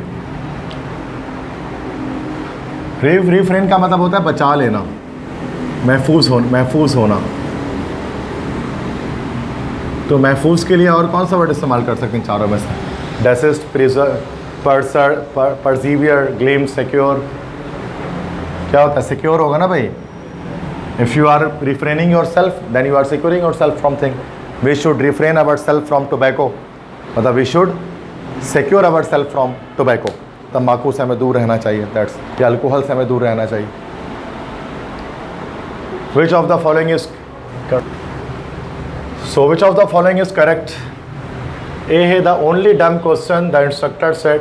रिफ्रेन का मतलब होता है बचा लेना, महफूज होना. तो महफूज के लिए और कौन सा वर्ड इस्तेमाल कर सकते हैं चारों में से? Desist, persevere, glam, secure. क्या होता है? सिक्योर होगा ना भाई. If you are refraining yourself then you are securing yourself from thing. We should refrain ourself from tobacco, मतलब we should secure ourself from tobacco. तम्बाकू से हमें दूर रहना चाहिए, दैट्स, या अल्कोहल से हमें दूर रहना चाहिए. Which of the following is so which of the following is correct? A है the only dumb question the instructor said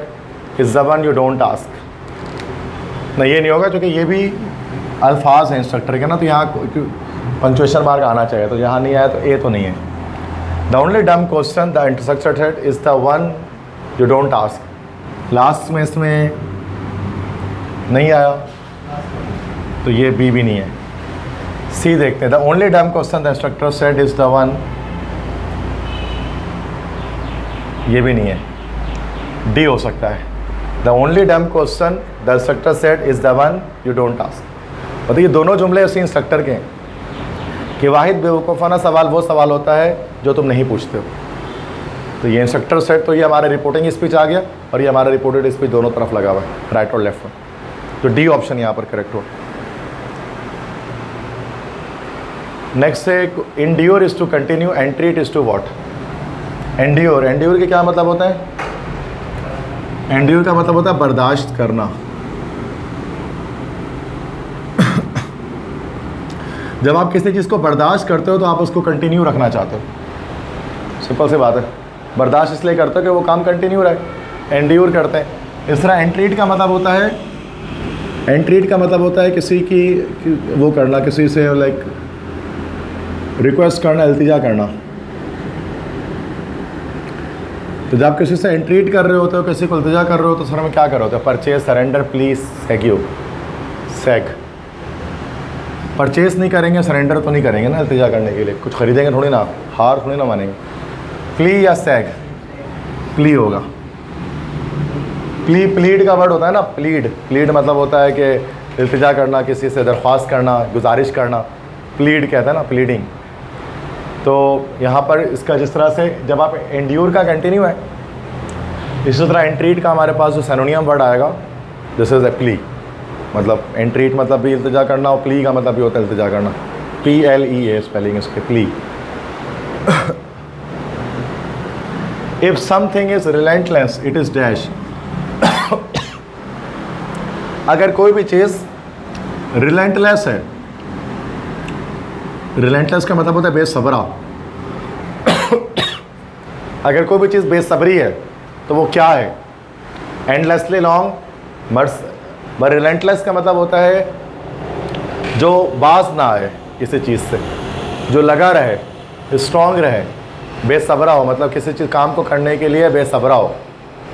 is the one you don't ask. नहीं, ये नहीं होगा क्योंकि ये भी अल्फाज हैं इंस्ट्रक्टर के ना, तो यहाँ पंक्चुएशन मार्क आना चाहिए, तो यहाँ नहीं आया तो ए तो नहीं है. The only dumb question the instructor said is the one you don't ask. Last में इसमें नहीं आया, तो ये बी भी नहीं है। सी देखते हैं। The only dam question the instructor said is the one, ये भी नहीं है, डी हो सकता है। The only dam question the instructor said is the one you don't ask. मतलब ये दोनों जुमले उसी इंस्ट्रक्टर के हैं कि वाहिद बेवकूफ़ाना सवाल वो सवाल होता है जो तुम नहीं पूछते हो। तो ये इंस्ट्रक्टर सेट, तो ये हमारा रिपोर्टिंग स्पीच आ गया और ये हमारा रिपोर्टेड स्पीच दोनों तरफ लगा हुआ है, राइट और लेफ्ट में। तो डी ऑप्शन यहाँ पर करेक्ट हो। नेक्स्ट है endure is to continue, entreat is to what. Endure, endure के क्या मतलब होता है? एंड्योर का मतलब होता है बर्दाश्त करना। जब आप किसी चीज़ को बर्दाश्त करते हो तो आप उसको कंटिन्यू रखना चाहते हो, सिंपल सी बात है। बर्दाश्त इसलिए करते हो कि वो काम कंटिन्यू रहे, एंड्योर करते हैं। इस तरह एंट्रीट का मतलब होता है, एंट्रीट का मतलब होता है किसी की वो करना, किसी से लाइक रिक्वेस्ट करना, इल्तिजा करना। तो जब आप किसी से एंट्रीट कर रहे होते हो, किसी को इल्तिजा कर रहे हो, तो सर में क्या कर रहे होते हो? Purchase, surrender, please, segue, sag. Purchase नहीं करेंगे, सरेंडर तो नहीं करेंगे ना इल्तिजा करने के लिए, कुछ खरीदेंगे थोड़ी ना, हार थोड़ी ना मानेंगे। प्ली या सेग, प्ली होगा। प्ली, प्लीड का वर्ड होता है ना, प्लीड। प्लीड मतलब होता है कि इल्तिजा करना, किसी से दरख्वास्त करना, गुजारिश करना, प्लीड कहते हैं ना, प्लीडिंग। तो यहाँ पर इसका जिस तरह से जब आप एंड्योर का कंटिन्यू है, इसी तरह एंट्रीट का हमारे पास जो सिनोनियम वर्ड आएगा, दिस इज़ ए प्ली। मतलब एंट्रीट मतलब भी इल्तिजा करना, और प्ली का मतलब भी होता है इल्तिजा करना। PLEA स्पेलिंग इसके, plea. If something is relentless it is dash. अगर कोई भी चीज़ रिलेंटलेस है, रिलेंटलेस का मतलब होता है बेसब्रा। अगर कोई भी चीज़ बेसब्री है तो वो क्या है? एंडलेसली लॉन्ग, बट रिलेंटलेस का मतलब होता है जो बाज ना आए किसी चीज़ से, जो लगा रहे, स्ट्रॉन्ग रहे, बेसब्रा हो, मतलब किसी चीज़ काम को करने के लिए बेसब्रा हो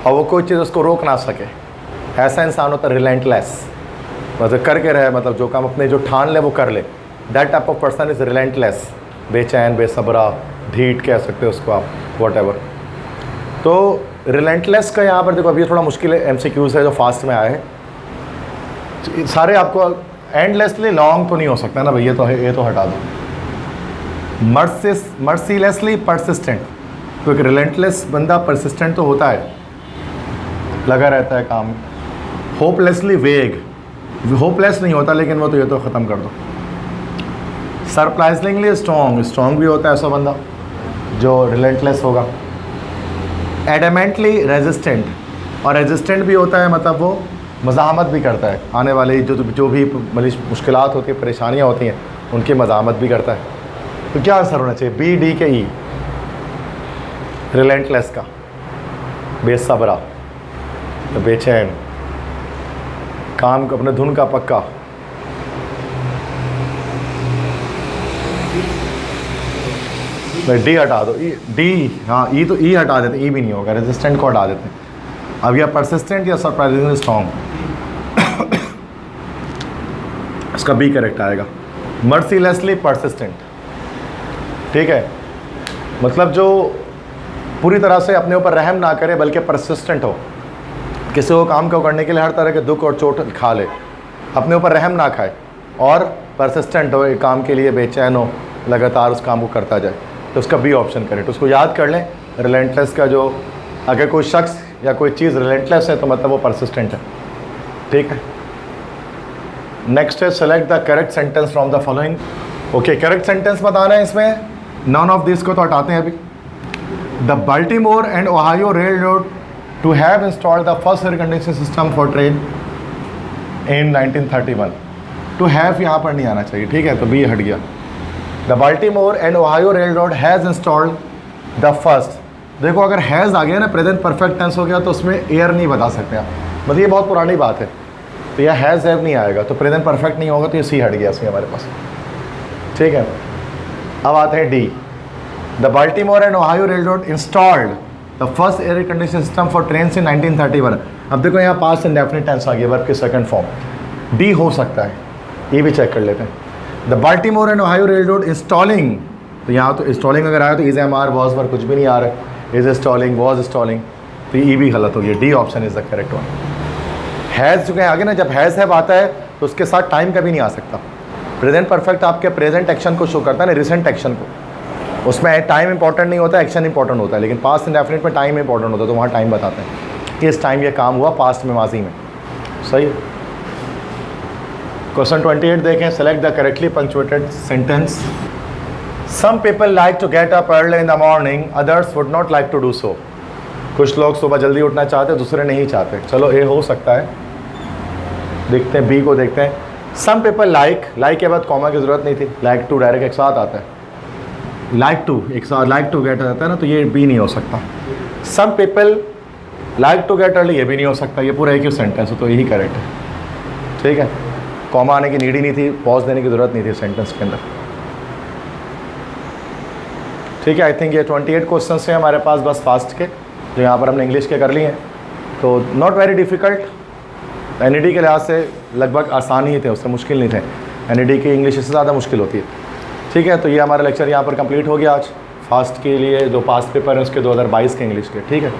और वो कोई चीज़ उसको रोक ना सके, ऐसा इंसान होता है रिलेंटलेस। मतलब करके रहे, मतलब जो काम अपने जो ठान ले वो कर ले, that type of person is relentless. बेचैन, बेसब्रा, ढीठ कह सकते हो उसको आप, वॉट एवर। तो रिलेंटलेस का यहाँ पर देखो, अभी थोड़ा मुश्किल MCQs है जो फास्ट में आए हैं सारे। आपको एंडलेसली लॉन्ग तो नहीं हो सकता ना भाई, ये तो हटा दो। मर्सीलेसली परसिस्टेंट, तो एक रिलेंटलेस बंदा परसिस्टेंट तो होता है, लगा रहता है काम। होपलेसली वेग, होपलेस नहीं होता लेकिन वो तो ये तो ख़त्म कर दो। सरप्राइजिंगली स्ट्रॉन्ग, स्ट्रॉन्ग भी होता है ऐसा बंदा जो रिलेंटलेस होगा। एडमेंटली रेजिस्टेंट, और रेजिस्टेंट भी होता है मतलब वो मज़ाहमत भी करता है, आने वाले जो भी मुश्किलात होती है, परेशानियाँ होती हैं, उनकी मज़ाहमत भी करता है। तो क्या आंसर होना चाहिए? B, D के E। रिलेंटलेस का बेसब्रा, बेचैन, काम को अपने धुन का पक्का। डी हटा दो, डी, हाँ ई तो ई हटा देते, ई भी नहीं होगा, रेजिस्टेंट को हटा देते हैं। अब यह परसिस्टेंट या सरप्राइजिंगली स्ट्रॉन्ग, इसका बी करेक्ट आएगा। मर्सीलेसली परसिस्टेंट, ठीक है, मतलब जो पूरी तरह से अपने ऊपर रहम ना करे बल्कि परसिस्टेंट हो, किसी को काम को करने के लिए हर तरह के दुख और चोट खा ले, अपने ऊपर रहम ना खाए और परसिस्टेंट हो, एक काम के लिए बेचैन हो, लगातार उस काम को करता जाए, तो उसका बी ऑप्शन करेक्ट। उसको याद कर लें, रिलेंटलेस का जो, अगर कोई शख्स या कोई चीज़ रिलेंटलेस है तो मतलब वो परसिस्टेंट है, ठीक है। नेक्स्ट है select the correct sentence from the following. Okay, correct sentence बताना है इसमें, नॉन ऑफ दिस को तो हटाते हैं अभी। The Baltimore and Ohio railroad to have installed the first air conditioning system for train in 1931। To have यहाँ पर नहीं आना चाहिए, ठीक है, तो बी हट गया। The Baltimore and Ohio rail road has installed the first. देखो अगर हैज़ आ गया ना, प्रेजेंट परफेक्ट टेंस हो गया, तो उसमें एयर नहीं बता सकते आप, मतलब ये बहुत पुरानी बात है, तो यह हैज़ हैव नहीं आएगा, तो प्रेजेंट परफेक्ट नहीं होगा, तो ये सी हट गया इसमें हमारे पास, ठीक है। अब आते हैं D. The Baltimore and Ohio rail road installed the first air conditioning system for train in 1931। अब देखो यहाँ पास्ट इंडेफिनिट टेंस आ गया वर्ब की सेकंड फॉर्म, बी हो सकता है, ये भी चेक कर लेते हैं। The Baltimore and Ohio railroad installing, तो यहाँ तो इंस्टॉलिंग अगर आया तो is am are was verb कुछ भी नहीं आ रहा है, इज इंस्टॉलिंग वॉज इंस्टॉलिंग, तो ये भी गलत हो गया, D option is the correct one. Has जो है आगे ना, जब हैज़ हैव आता है तो उसके साथ टाइम कभी नहीं आ सकता। प्रेजेंट परफेक्ट आपके प्रेजेंट एक्शन को शो करता है ना, रिसेंट एक्शन को, उसमें टाइम इंपॉर्टेंट नहीं होता, एक्शन इंपॉर्टेंट होता है, लेकिन पास्ट इंडेफिनिट में टाइम इंपॉर्टेंट होता है, तो वहाँ टाइम बताते हैं कि इस टाइम ये काम हुआ पास्ट में, माजी में। सही है। क्वेश्चन 28 देखें, select the correctly punctuated sentence. Some people like to get up early in the morning, others would not like to do so. कुछ लोग सुबह जल्दी उठना चाहते हैं, दूसरे नहीं चाहते। चलो ए हो सकता है, देखते हैं बी को देखते हैं। सम पीपल लाइक के बाद कॉमा की ज़रूरत नहीं थी, लाइक टू डायरेक्ट एक साथ आता है, लाइक टू एक साथ लाइक टू गेट आता है ना, तो ये बी नहीं हो सकता। Some people like to get early, ये भी नहीं हो सकता, ये पूरा एक ही सेंटेंस है, तो यही करेक्ट है। ठीक है, कॉमा आने की नीड ही नहीं थी, पॉज देने की ज़रूरत नहीं थी सेंटेंस के अंदर। ठीक है, आई थिंक ये 28 क्वेश्चन है हमारे पास बस फास्ट के, जो यहाँ पर हमने इंग्लिश के कर लिए हैं, तो नॉट वेरी डिफ़िकल्ट। एनईडी के लिहाज से लगभग आसान ही थे, उससे मुश्किल नहीं थे। एनईडी की इंग्लिश इससे ज़्यादा मुश्किल होती है। ठीक है, तो ये हमारा लेक्चर यहाँ पर कंप्लीट हो गया आज फास्ट के लिए, जो पास्ट पेपर है उसके 2022 के इंग्लिश के। ठीक है।